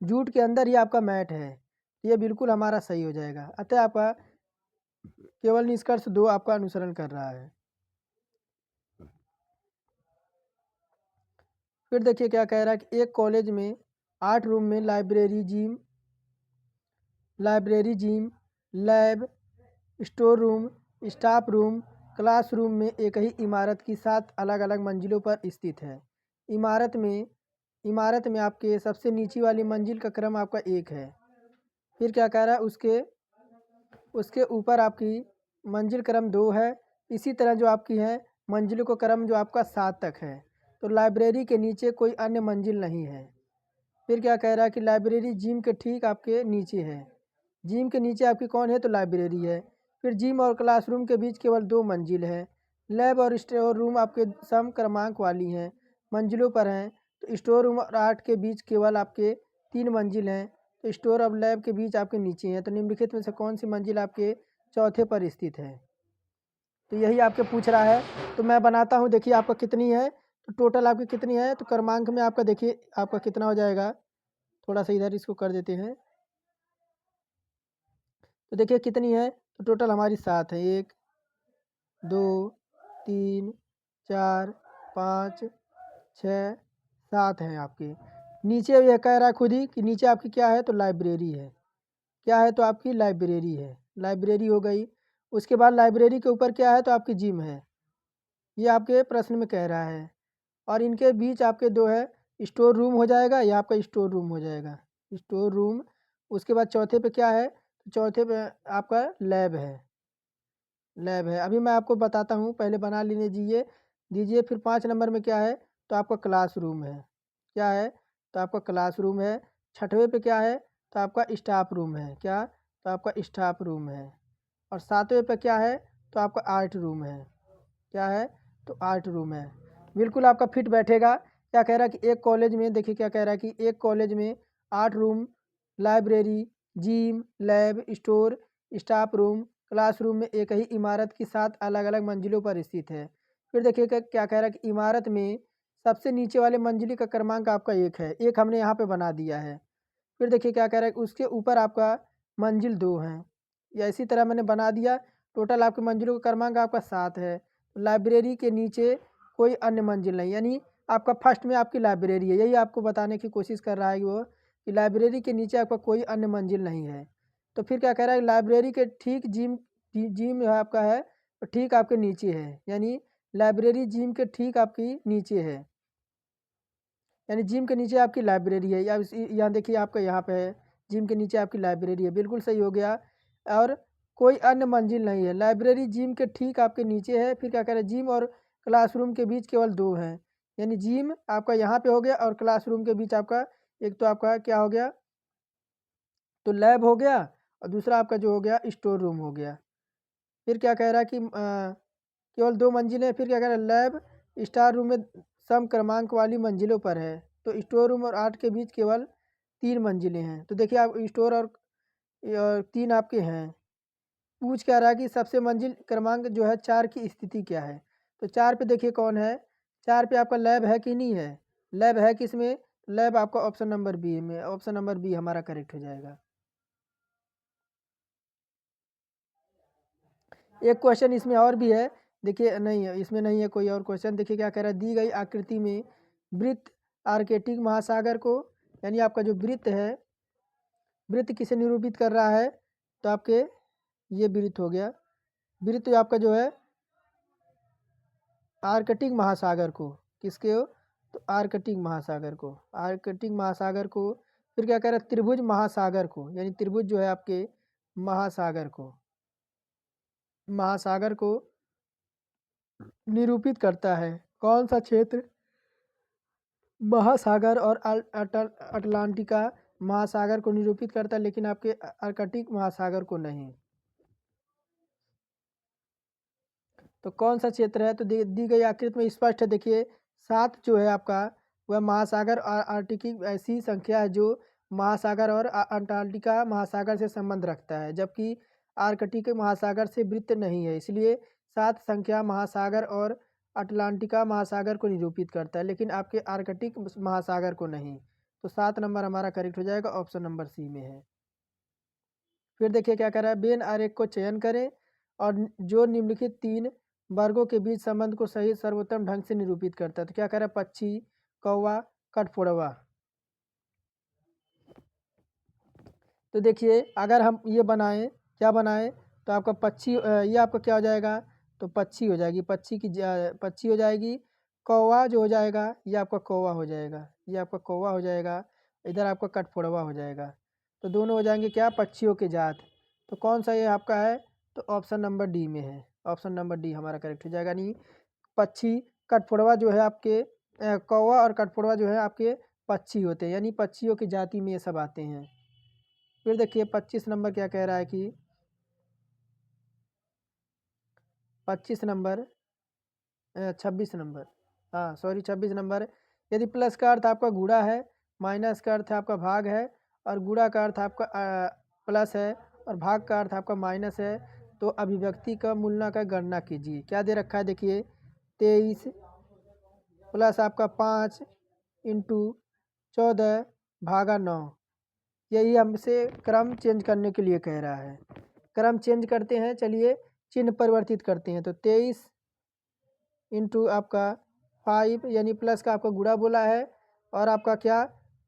जूट के अंदर ही आपका मैट है, ये बिल्कुल हमारा सही हो जाएगा। अतः आपका केवल निष्कर्ष दो आपका अनुसरण कर रहा है। फिर देखिए क्या कह रहा है कि एक कॉलेज में 8 रूम में library, gym, lab, store room, staff room, classroom में एक ही इमारत की 7 अलग अलग मंजिलों पर स्थित है। इमारत में आपके सबसे नीचे वाली मंजिल का क्रम आपका 1 है। फिर क्या कह रहा है, उसके ऊपर आपकी मंजिल क्रम 2 है। इसी तरह जो आपकी है मंजिलों का क्रम जो आपका 7 तक है। तो लाइब्रेरी के नीचे कोई अन्य मंजिल नहीं है। फिर क्या कह रहा है कि लाइब्रेरी जिम के ठीक आपके नीचे है, जिम के नीचे आपकी कौन है, तो लाइब्रेरी है। फिर जिम और क्लासरूम के बीच केवल 2 मंजिल है। लैब और स्टोर रूम आपके सम क्रमांक वाली हैं, मंजिलों पर हैं। तो स्टोर रूम और आर्ट के बीच केवल आपके 3 मंजिल हैं। तो स्टोर और लैब के बीच आपके नीचे हैं। तो निम्नलिखित में से कौन सी मंजिल आपके चौथे पर स्थित है। तो यही आपके पूछ रहा है। तो मैं बनाता हूँ, देखिए आपका कितनी है, तो टोटल आपकी कितनी है, तो क्रमांक में आपका देखिए आपका कितना हो जाएगा। थोड़ा सा इधर इसको कर देते हैं, तो देखिए कितनी है, तो टोटल हमारी 7 है। 1 2 3 4 5 6 7 हैं आपके। नीचे यह कह रहा है खुद ही कि नीचे आपकी क्या है, तो लाइब्रेरी है। क्या है, तो आपकी लाइब्रेरी है, लाइब्रेरी हो गई। उसके बाद लाइब्रेरी के ऊपर क्या है, तो आपकी जिम है, ये आपके प्रश्न में कह रहा है। और इनके बीच आपके 2 है, स्टोर रूम हो जाएगा, ये आपका स्टोर रूम हो जाएगा, स्टोर रूम। उसके बाद चौथे पे क्या है, तो चौथे पे आपका लैब है, लैब है। अभी मैं आपको बताता हूँ, पहले बना लेने दीजिए। फिर 5 नंबर में क्या है, तो आपका क्लासरूम है। क्या है, तो आपका क्लासरूम है। छठवें पे क्या है, तो आपका स्टाफ रूम है। क्या, तो आपका स्टाफ रूम है। और 7वें पे क्या है, तो आपका आर्ट रूम है। क्या है, तो आर्ट रूम है। बिल्कुल आपका फिट बैठेगा। क्या कह रहा है कि एक कॉलेज में, देखिए क्या कह रहा है कि एक कॉलेज में 8 room, library, gym, lab, store, staff room, classroom में एक ही इमारत की 7 अलग अलग मंजिलों पर स्थित है। फिर देखिए क्या कह रहा है कि इमारत में सबसे नीचे वाले मंजिल का क्रमांक आपका 1 है, 1 हमने यहाँ पे बना दिया है। फिर देखिए क्या कह रहा है कि उसके ऊपर आपका मंजिल 2 हैं, या इसी तरह मैंने बना दिया। टोटल आपकी मंजिलों का क्रमांक आपका 7 है। लाइब्रेरी के नीचे कोई अन्य मंजिल नहीं, यानी आपका फर्स्ट में आपकी लाइब्रेरी है। यही आपको बताने की कोशिश कर रहा है वो कि लाइब्रेरी के नीचे आपका कोई अन्य मंजिल नहीं है। तो फिर क्या कह रहा है, लाइब्रेरी के ठीक जिम है आपका है, तो ठीक आपके नीचे है, यानी लाइब्रेरी जिम के ठीक आपकी नीचे है, यानी जिम के नीचे आपकी लाइब्रेरी है। या यहाँ देखिए आपका यहाँ पे है, जिम के नीचे आपकी लाइब्रेरी है, बिल्कुल सही हो गया। और कोई अन्य मंजिल नहीं है, लाइब्रेरी जिम के ठीक आपके नीचे है। फिर क्या कह रहे हैं, जिम और क्लासरूम के बीच केवल 2 हैं, यानी जिम आपका यहाँ पे हो गया और क्लासरूम के बीच आपका एक तो आपका क्या हो गया, तो लैब हो गया और दूसरा आपका जो हो गया स्टोर रूम हो गया। फिर क्या कह रहा है कि केवल 2 मंजिलें, फिर क्या कह रहा है लैब स्टार रूम में सम क्रमांक वाली मंजिलों पर है, तो स्टोर रूम और 8 के बीच केवल 3 मंजिलें हैं। तो देखिए आप स्टोर और 3 आपके हैं। पूछ क्या रहा है कि सबसे मंजिल क्रमांक जो है 4 की स्थिति क्या है, तो 4 पे देखिए कौन है, 4 पे आपका लैब है कि नहीं है, लैब है किसमें, लैब आपका ऑप्शन नंबर बी में, ऑप्शन नंबर बी हमारा करेक्ट हो जाएगा। एक क्वेश्चन इसमें और भी है, देखिए नहीं है इसमें, नहीं है कोई और क्वेश्चन। देखिए क्या कह रहा है, दी गई आकृति में वृत्त आर्कटिक महासागर को, यानी आपका जो वृत्त है, वृत्त किसे निरूपित कर रहा है, तो आपके ये वृत्त हो गया, वृत्त आपका जो है आर्कटिक महासागर को, किसके हो, तो आर्कटिक महासागर को, आर्कटिक महासागर को। फिर क्या कह रहा है, त्रिभुज महासागर को, यानी त्रिभुज जो है आपके महासागर को, महासागर को निरूपित करता है। कौन सा क्षेत्र महासागर और अटलांटिका महासागर को निरूपित करता है, लेकिन आपके आर्कटिक महासागर को नहीं। तो कौन सा क्षेत्र है, तो दी गई आकृति में स्पष्ट है। देखिए 7 जो है आपका वह महासागर और आर्कटिक ऐसी संख्या है जो महासागर और अंटार्कटिका महासागर से संबंध रखता है, जबकि आर्कटिक महासागर से वृत्त नहीं है, इसलिए 7 संख्या महासागर और अटलांटिका महासागर को निरूपित करता है, लेकिन आपके आर्कटिक महासागर को नहीं। तो 7 नंबर हमारा करेक्ट हो जाएगा, ऑप्शन नंबर सी में है। फिर देखिए क्या कर रहा है, वेन आरेख को चयन करें और जो निम्नलिखित 3 वर्गों के बीच संबंध को सही सर्वोत्तम ढंग से निरूपित करता है। तो क्या कह रहा है, पक्षी, कौवा, कठफोड़वा। तो देखिए अगर हम ये बनाएं, क्या बनाएं, तो आपका पक्षी, ये आपका क्या हो जाएगा, तो पक्षी हो जाएगी, पक्षी हो जाएगी। कौवा जो हो जाएगा ये आपका कौवा हो जाएगा, ये आपका कौवा हो जाएगा, इधर आपका कठफोड़वा हो जाएगा। तो दोनों हो जाएंगे क्या, पक्षियों के जात। तो कौन सा ये आपका है, तो ऑप्शन नंबर डी में है, ऑप्शन नंबर डी हमारा करेक्ट हो जाएगा। नहीं, पक्षी, कठफोड़वा जो है आपके कौवा और कठफोड़वा जो है आपके पक्षी होते हैं, यानी पक्षियों की जाति में ये सब आते हैं। फिर देखिए 25 नंबर क्या कह रहा है कि 25 नंबर 26 नंबर, हाँ सॉरी 26 नंबर, यदि प्लस का अर्थ आपका गुणा है, माइनस का अर्थ आपका भाग है और गुणा का अर्थ आपका प्लस है और भाग का अर्थ आपका माइनस है, तो अभिव्यक्ति का मूलना का गणना कीजिए। क्या दे रखा है, देखिए 23 प्लस आपका 5 इंटू 14 भागा 9, यही हमसे क्रम चेंज करने के लिए कह रहा है। क्रम चेंज करते हैं, चलिए चिन्ह परिवर्तित करते हैं। तो 23 इंटू आपका 5, यानी प्लस का आपका गुणा बोला है और आपका क्या,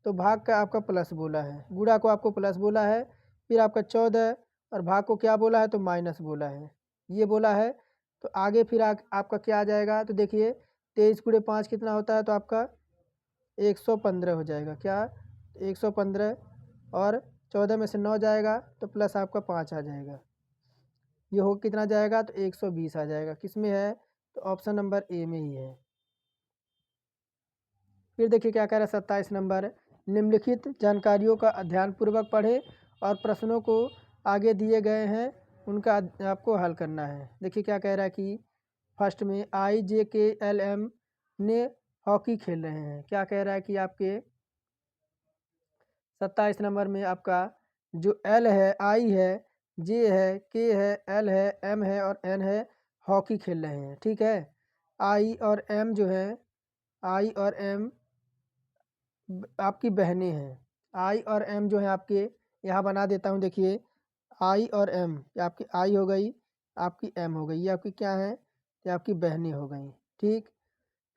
तो भाग का आपका प्लस बोला है, गुणा को आपको प्लस बोला है। फिर आपका 14 और भाग को क्या बोला है, तो माइनस बोला है, ये बोला है। तो आगे फिर आपका क्या आ जाएगा, तो देखिए 23 गुणे 5 कितना होता है, तो आपका 115 हो जाएगा, क्या 115, और 14 में से 9 जाएगा तो प्लस आपका 5 आ जाएगा, ये हो कितना जाएगा, तो 120 आ जाएगा। किस में है, तो ऑप्शन नंबर ए में ही है। फिर देखिए क्या कह रहा है 27 नंबर, निम्नलिखित जानकारियों का ध्यानपूर्वक पढ़ें और प्रश्नों को आगे दिए गए हैं उनका आपको हल करना है। देखिए क्या कह रहा है कि फर्स्ट में IJKLM ने हॉकी खेल रहे हैं। क्या कह रहा है कि आपके 27 नंबर में आपका जो L है, I है, J है, K है, L है, M है और N है, हॉकी खेल रहे हैं, ठीक है। I और M जो है, I और M आपकी बहनें हैं। I और M जो है आपके, यहाँ बना देता हूँ, देखिए I और M, ये आपकी I हो गई, आपकी M हो गई, ये आपकी क्या है, ये आपकी बहनें हो गई, ठीक।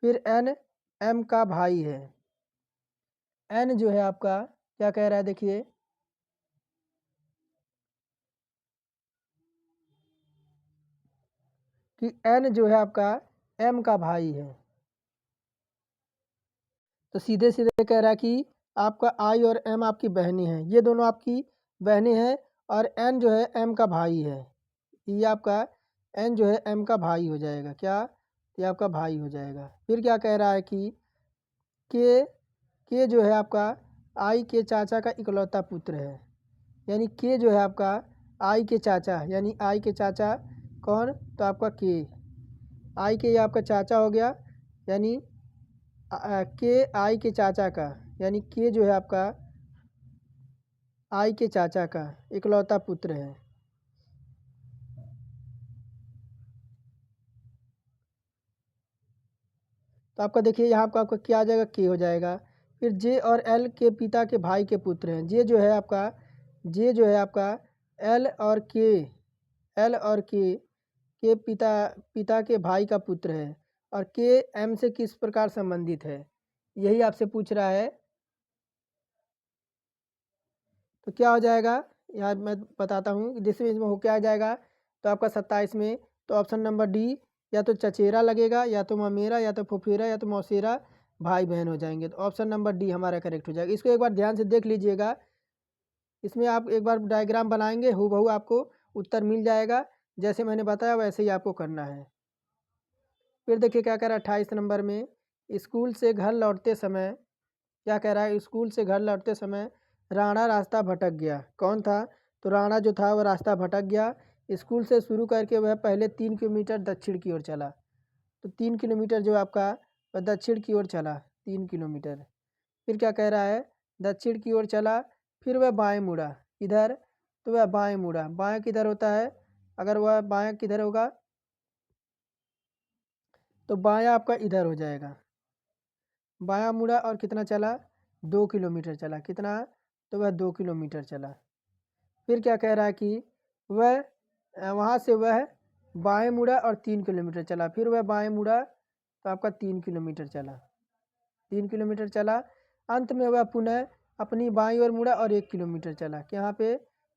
फिर N M का भाई है। N जो है आपका क्या कह रहा है, देखिए कि N जो है आपका M का भाई है। तो सीधे सीधे कह रहा है कि आपका I और M आपकी बहनें हैं, ये दोनों आपकी बहनें हैं और N जो है M का भाई है, ये आपका N जो है M का भाई हो जाएगा, क्या ये आपका भाई हो जाएगा। फिर क्या कह रहा है कि के जो है आपका आई के चाचा का इकलौता पुत्र है, यानी के जो है आपका आई के चाचा, यानी आई के चाचा कौन, तो आपका के, आई के ये आपका चाचा हो गया, यानी के आई के चाचा का, यानी के जो है आपका आई के चाचा का इकलौता पुत्र है। तो आपका देखिए यहाँ आपका क्या आ जाएगा, के हो जाएगा। फिर जे और एल के पिता के भाई के पुत्र हैं। जे जो है आपका, जे जो है आपका एल और के, एल और के पिता के भाई का पुत्र है। और के एम से किस प्रकार संबंधित है, यही आपसे पूछ रहा है। तो क्या हो जाएगा, यार मैं बताता हूँ, जिसमें इसमें हो क्या आ जाएगा, तो आपका 27 में तो ऑप्शन नंबर डी, या तो चचेरा लगेगा, या तो ममेरा, या तो फुफेरा, या तो मौसेरा भाई बहन हो जाएंगे। तो ऑप्शन नंबर डी हमारा करेक्ट हो जाएगा। इसको एक बार ध्यान से देख लीजिएगा, इसमें आप एक बार डायग्राम बनाएंगे, हूबहू आपको उत्तर मिल जाएगा, जैसे मैंने बताया वैसे ही आपको करना है। फिर देखिए क्या कह रहा है 28 नंबर में, स्कूल से घर लौटते समय, क्या कह रहा है, स्कूल से घर लौटते समय राणा रास्ता भटक गया। कौन था, तो राणा जो था वह रास्ता भटक गया। स्कूल से शुरू करके वह पहले 3 किलोमीटर दक्षिण की ओर चला। तो 3 किलोमीटर जो आपका वह दक्षिण की ओर चला, 3 किलोमीटर। फिर क्या कह रहा है, दक्षिण की ओर चला, फिर वह बाएं मुड़ा। इधर, तो वह बाएं मुड़ा। बाएं किधर होता है, अगर वह बाएं किधर होगा, तो बायां आपका इधर हो जाएगा। बायां मुड़ा और कितना चला, 2 किलोमीटर चला। कितना, तो वह 2 किलोमीटर चला। फिर क्या कह रहा है कि वह वहाँ से वह बाएं मुड़ा और 3 किलोमीटर चला। फिर वह बाएं मुड़ा तो आपका 3 किलोमीटर चला, 3 किलोमीटर चला। अंत में वह पुनः अपनी बाईं ओर मुड़ा और 1 किलोमीटर चला। यहाँ पे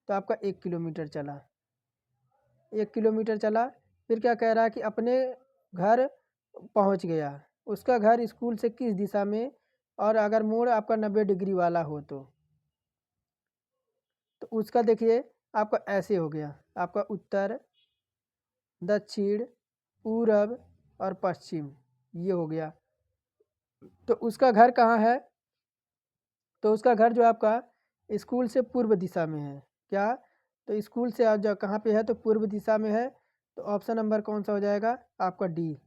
तो आपका 1 किलोमीटर चला, 1 किलोमीटर चला। फिर क्या कह रहा है कि अपने घर पहुँच गया। उसका घर स्कूल से किस दिशा में, और अगर मोड़ आपका 90 डिग्री वाला हो तो उसका देखिए आपका ऐसे हो गया, आपका उत्तर, दक्षिण, पूरब और पश्चिम, ये हो गया। तो उसका घर कहाँ है, तो उसका घर जो आपका स्कूल से पूर्व दिशा में है। क्या, तो स्कूल से आप जो कहाँ पे है, तो पूर्व दिशा में है। तो ऑप्शन नंबर कौन सा हो जाएगा, आपका डी,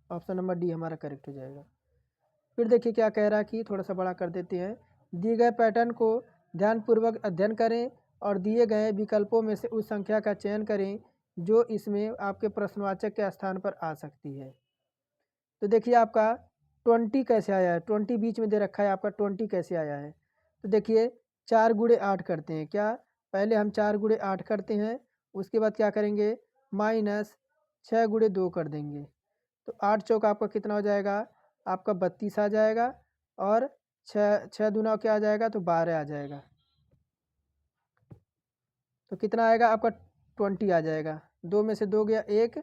ऑप्शन नंबर डी हमारा करेक्ट हो जाएगा। फिर देखिए क्या कह रहा है कि थोड़ा सा बड़ा कर देते हैं। दिए गए पैटर्न को ध्यानपूर्वक अध्ययन करें और दिए गए विकल्पों में से उस संख्या का चयन करें जो इसमें आपके प्रश्नवाचक के स्थान पर आ सकती है। तो देखिए आपका 20 कैसे आया है, 20 बीच में दे रखा है आपका, 20 कैसे आया है। तो देखिए 4 × 8 करते हैं। क्या, पहले हम 4 × 8 करते हैं, उसके बाद क्या करेंगे, -6 × 2 कर देंगे। तो 8 चौका आपका कितना हो जाएगा, आपका 32 आ जाएगा। और 6 दूना क्या आ जाएगा, तो 12 आ जाएगा। तो कितना आएगा आपका 20 आ जाएगा। 2 में से 2 गया 1,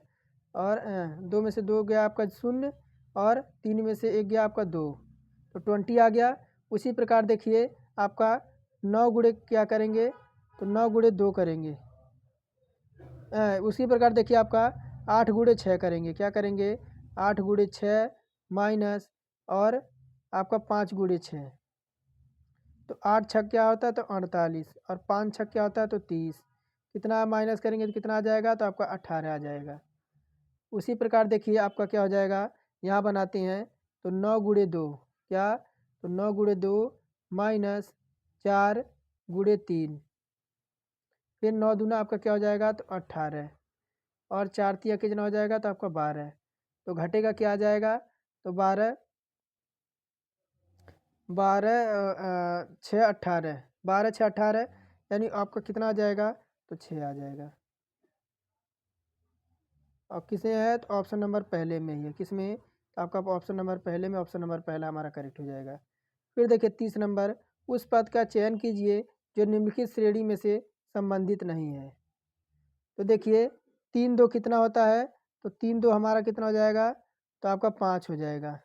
और 2 में से 2 गया आपका 0, और 3 में से 1 गया आपका 2, तो 20 आ गया। उसी प्रकार देखिए आपका 9 गुणे क्या करेंगे, तो 9 × 2 करेंगे। उसी प्रकार देखिए आपका 8 × 6 करेंगे। क्या करेंगे, 8 × 6 माइनस, और आपका 5 × 6, तो 8 छक क्या होता है, तो 48, और 5 छक क्या होता है, तो 30। कितना माइनस करेंगे तो कितना आ जाएगा, तो आपका 18 आ जाएगा। उसी प्रकार देखिए आपका क्या हो जाएगा, यहाँ बनाते हैं, तो 9 × 2 क्या, तो 9 × 2 माइनस 4 × 3, फिर 9 दूना आपका क्या हो जाएगा, तो 18, और 4 तिया कितना हो जाएगा, तो आपका 12। तो घटेगा क्या आ जाएगा, तो 12, 6 18, 12 6 18, यानी आपका कितना आ जाएगा, तो 6 आ जाएगा। और किसे है, तो ऑप्शन नंबर पहले में ही है। किस में, तो आपका ऑप्शन नंबर पहले में, ऑप्शन नंबर पहला हमारा करेक्ट हो जाएगा। फिर देखिए 30 नंबर, उस पद का चयन कीजिए जो निम्नलिखित श्रेणी में से संबंधित नहीं है। तो देखिए 3 2 कितना होता है, तो 3 2 हमारा कितना हो जाएगा, तो आपका 5 हो जाएगा।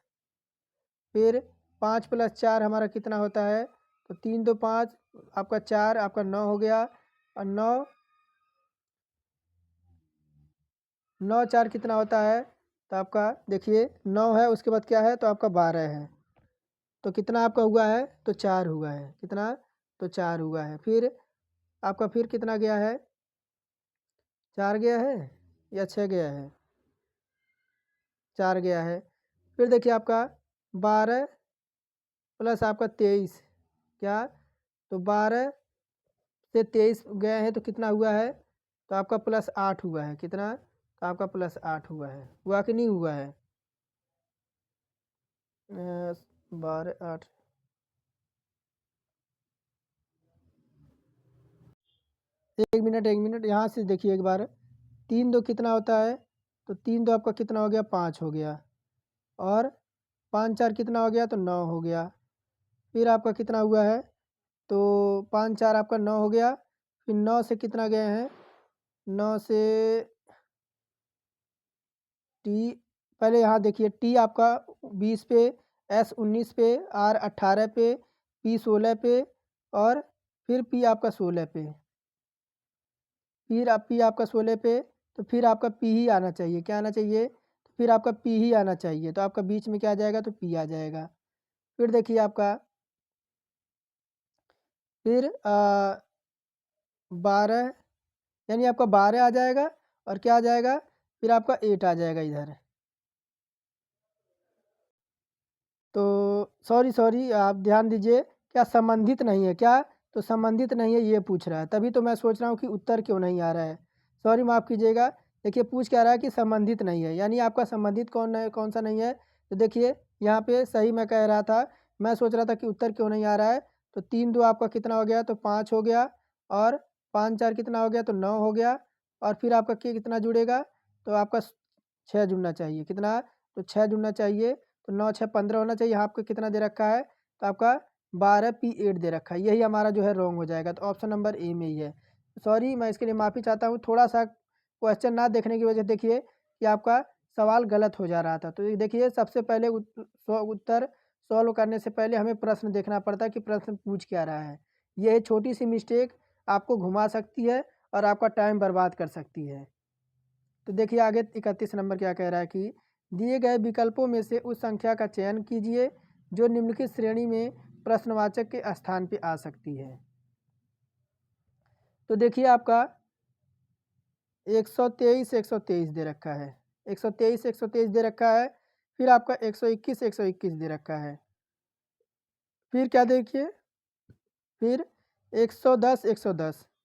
फिर 5 + 4 हमारा कितना होता है, तो 3 2 5, आपका 4, आपका 9 हो गया। और 9 9 4 कितना होता है, तो आपका देखिए 9 है, उसके बाद क्या है तो आपका 12 है, तो कितना आपका हुआ है तो 4 हुआ है, कितना तो 4 हुआ है। फिर आपका फिर कितना गया है, 4 गया है या 6 गया है, 4 गया है। फिर देखिए आपका 12 प्लस आपका 23, क्या तो 12 से 23 गए हैं तो कितना हुआ है तो आपका +8 हुआ है, कितना तो आपका +8 हुआ है, हुआ कि नहीं हुआ है 12 8 एक मिनट यहाँ से देखिए एक बार, 3 2 कितना होता है तो 3 2 आपका कितना हो गया 5 हो गया, और 5 4 कितना हो गया तो 9 हो गया। फिर आपका कितना हुआ है तो 5 4 आपका 9 हो गया। फिर 9 से कितना गए हैं, 9 से टी, पहले यहाँ देखिए टी आपका 20 पे, एस 19 पे, आर 18 पे, पी 16 पे, और फिर पी आपका 16 पे, फिर आप पी आपका 16 पे, तो फिर आपका पी ही आना चाहिए, क्या आना चाहिए तो फिर आपका पी ही आना चाहिए, तो आपका बीच में क्या आ जाएगा तो पी आ जाएगा। फिर देखिए आपका फिर 12, यानी आपका 12 आ जाएगा, और क्या आ जाएगा फिर आपका 8 आ जाएगा इधर। तो सॉरी आप ध्यान दीजिए, क्या संबंधित नहीं है क्या, तो संबंधित नहीं है ये पूछ रहा है, तभी तो मैं सोच रहा हूँ कि उत्तर क्यों नहीं आ रहा है। सॉरी माफ़ कीजिएगा, देखिए पूछ क्या रहा है कि संबंधित नहीं है, यानी आपका संबंधित कौन सा नहीं है, तो देखिए यहाँ पे सही मैं कह रहा था, मैं सोच रहा था कि उत्तर क्यों नहीं आ रहा है। तो 3 2 आपका कितना हो गया तो 5 हो गया, और 5 4 कितना हो गया तो 9 हो गया, और फिर आपका कितना जुड़ेगा तो आपका 6 जुड़ना चाहिए, कितना तो 6 जुड़ना चाहिए, तो 9 6 15 होना चाहिए। यहाँ आपको कितना दे रखा है तो आपका 12 P8 दे रखा है, यही हमारा जो है रॉन्ग हो जाएगा, तो ऑप्शन नंबर ए में ही है। सॉरी मैं इसके लिए माफ़ी चाहता हूँ, थोड़ा सा क्वेश्चन ना देखने की वजह देखिए कि आपका सवाल गलत हो जा रहा था। तो ये देखिए सबसे पहले उत्तर सॉल्व करने से पहले हमें प्रश्न देखना पड़ता है कि प्रश्न पूछ क्या रहा है। यह छोटी सी मिस्टेक आपको घुमा सकती है और आपका टाइम बर्बाद कर सकती है। तो देखिए आगे 31 नंबर क्या कह रहा है कि दिए गए विकल्पों में से उस संख्या का चयन कीजिए जो निम्नलिखित श्रेणी में प्रश्नवाचक के स्थान पे आ सकती है। तो देखिए आपका 123 दे रखा है, 123 दे रखा है, फिर आपका 121 दे रखा है, फिर क्या देखिए फिर 110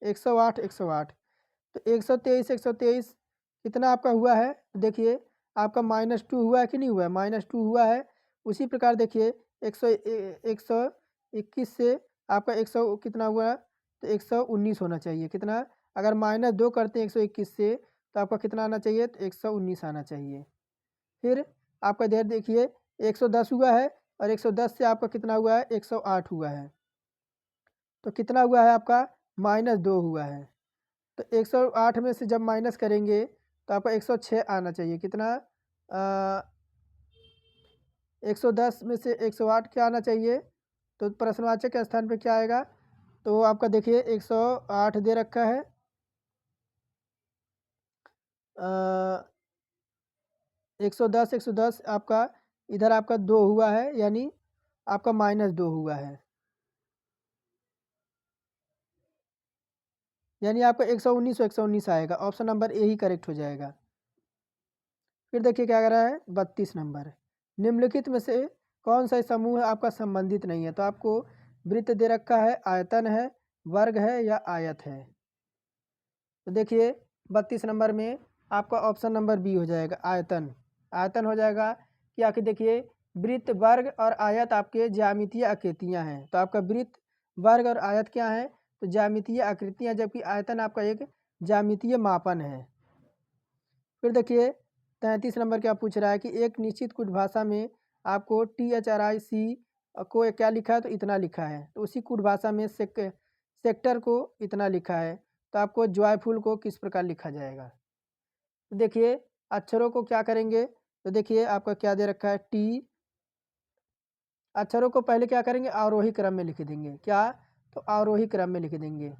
108 तो 123 कितना आपका हुआ है, देखिए आपका -2 हुआ है कि नहीं हुआ है, -2 हुआ है। उसी प्रकार देखिए 121 से आपका 100 कितना हुआ तो 119 होना चाहिए, कितना अगर -2 करते हैं 121 से तो आपका कितना आना चाहिए तो 119 आना चाहिए। फिर आपका इधर देखिए 110 हुआ है, और 110 से आपका कितना हुआ है 108 हुआ है, तो कितना हुआ है आपका -2 हुआ है। तो 108 में से जब माइनस करेंगे तो आपका 106 आना चाहिए, कितना 110 में से 108 क्या आना चाहिए, तो प्रश्नवाचक के स्थान पे क्या आएगा, तो आपका देखिए 108 दे रखा है, 110 आपका इधर आपका 2 हुआ है, यानी आपका -2 हुआ है, यानी आपका 119 आएगा, option number A he correct हो जाएगा। फिर देखिए क्या कर रहा है 32 नंबर, निम्नलिखित में से कौन सा समूह आपका संबंधित नहीं है, तो आपको वृत्त दे रखा है, आयतन है, वर्ग है या आयत है। तो देखिए 32 नंबर में आपका ऑप्शन नंबर बी हो जाएगा, आयतन। आयतन हो जाएगा कि आखिर देखिए वृत्त, वर्ग और आयत आपके ज्यामितीय आकृतियाँ हैं, तो आपका वृत्त, वर्ग और आयत क्या है तो ज्यामितीय आकृतियाँ, जबकि आयतन आपका एक ज्यामितीय मापन है। फिर देखिए 33 नंबर क्या पूछ रहा है कि एक निश्चित कुछ भाषा में आपको THRIC को क्या लिखा है तो इतना लिखा है, तो उसी कुट भाषा में सेक्टर को इतना लिखा है, तो आपको जॉयफुल को किस प्रकार लिखा जाएगा। तो देखिए अक्षरों को क्या करेंगे, तो देखिए आपका क्या दे रखा है टी, अक्षरों को पहले क्या करेंगे आरोही क्रम में लिख देंगे, क्या तो आरोही क्रम में लिख देंगे।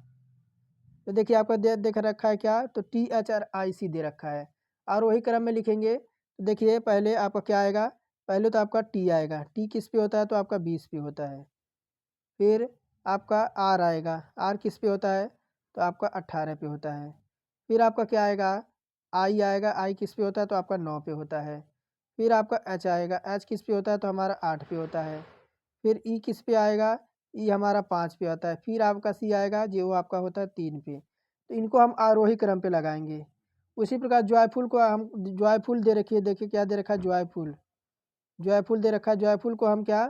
तो देखिए आपका देख रखा है क्या तो THRIC दे रखा है, आरोही क्रम में लिखेंगे देखिए पहले आपका क्या आएगा, पहले तो आपका टी आएगा, टी किस पे होता है तो आपका 20 पे होता है। फिर आपका आर आएगा, आर किस पे होता है तो आपका 18 पे होता है। फिर आपका क्या आएगा, आई आएगा, आई किस पे होता है तो आपका 9 पे होता है। फिर आपका एच आएगा, एच किस पे होता है तो हमारा 8 पे होता है। फिर ई किस पे आएगा, ई हमारा 5 पे आता है। फिर आपका सी आएगा जो वो आपका होता है 3 पे। तो इनको हम आरोही क्रम पे लगाएंगे। उसी प्रकार जॉयफुल को हम, जॉयफुल दे रखी है, देखिए क्या दे रखा है, जॉयफुल, जॉयफुल दे रखा है। जॉयफुल को हम क्या,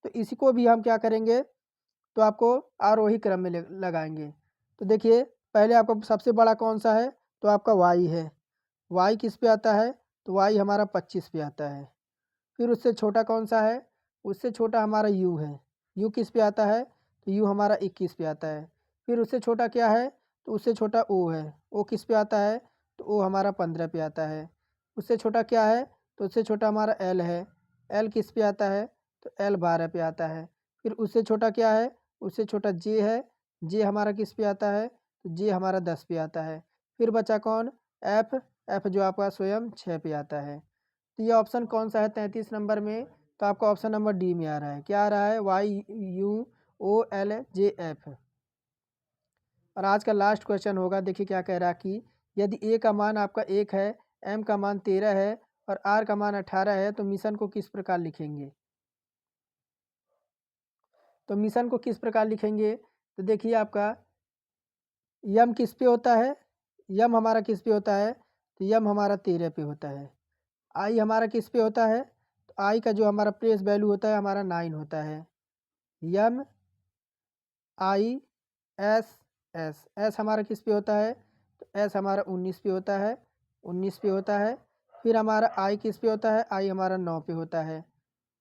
तो इसी को भी हम क्या करेंगे, तो आपको आरोही क्रम में लगाएंगे। तो देखिए पहले आपका सबसे बड़ा कौन सा है तो आपका वाई है, वाई किस पे आता है तो वाई हमारा 25 पे आता है। फिर उससे छोटा कौन सा है, उससे छोटा हमारा यू है, यू किस पे आता है तो यू हमारा 21 पे आता है। फिर उससे छोटा क्या है तो उससे छोटा ओ है, ओ किस पे आता है तो ओ हमारा 15 पे आता है। उससे छोटा क्या है तो उससे छोटा हमारा एल है, एल किस पे आता है तो एल 12 पे आता है। फिर उससे छोटा क्या है, उससे छोटा जे है, जे हमारा किस पे आता है तो जे हमारा 10 पे आता है। फिर बचा कौन, एफ, एफ जो आपका स्वयं 6 पे आता है। तो ये ऑप्शन कौन सा है 33 नंबर में, तो आपका ऑप्शन नंबर डी में आ रहा है। क्या आ रहा है, Y U O L J F. और आज का लास्ट क्वेश्चन होगा, देखिए क्या कह रहा है कि यदि ए का मान आपका 1 है, एम का मान 13 है और आर का मान 18 है तो मिशन को किस प्रकार लिखेंगे। तो मिशन को किस प्रकार लिखेंगे, तो देखिए आपका यम किस पे होता है, यम हमारा किस पे होता है तो यम हमारा 13 पे होता है। आई हमारा किस पे होता है तो आई का जो हमारा प्लेस वैल्यू होता है हमारा 9 होता है। यम आई एस, एस, एस हमारा किस पे होता है तो एस हमारा 19 पे होता है, 19 पे होता है। फिर हमारा आई किस पे होता है, आई हमारा 9 पे होता है।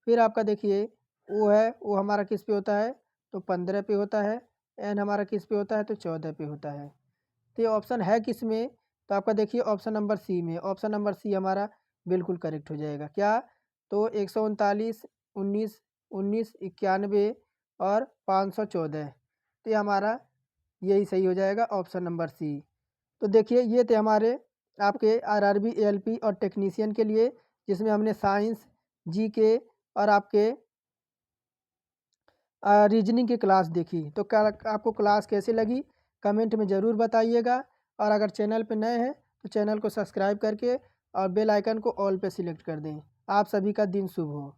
फिर आपका देखिए ओ है, ओ हमारा किस पे होता है तो 15 पे होता है। एन हमारा किस पे होता है तो 14 पे होता है। तो ये ऑप्शन है किस में, तो आपका देखिए ऑप्शन नंबर सी में, ऑप्शन नंबर सी हमारा बिल्कुल करेक्ट हो जाएगा। क्या, तो 139, 19, 19, 91 और 514, तो ये हमारा यही सही हो जाएगा, ऑप्शन नंबर सी। तो देखिए ये थे हमारे आपके आरआरबी, एएलपी और टेक्नीशियन के लिए, जिसमें हमने साइंस, जीके और आपके रीजनिंग की क्लास देखी। तो क्या आपको क्लास कैसी लगी कमेंट में ज़रूर बताइएगा। और अगर चैनल पे नए हैं तो चैनल को सब्सक्राइब करके और बेल आइकन को ऑल पे सिलेक्ट कर दें। आप सभी का दिन शुभ हो।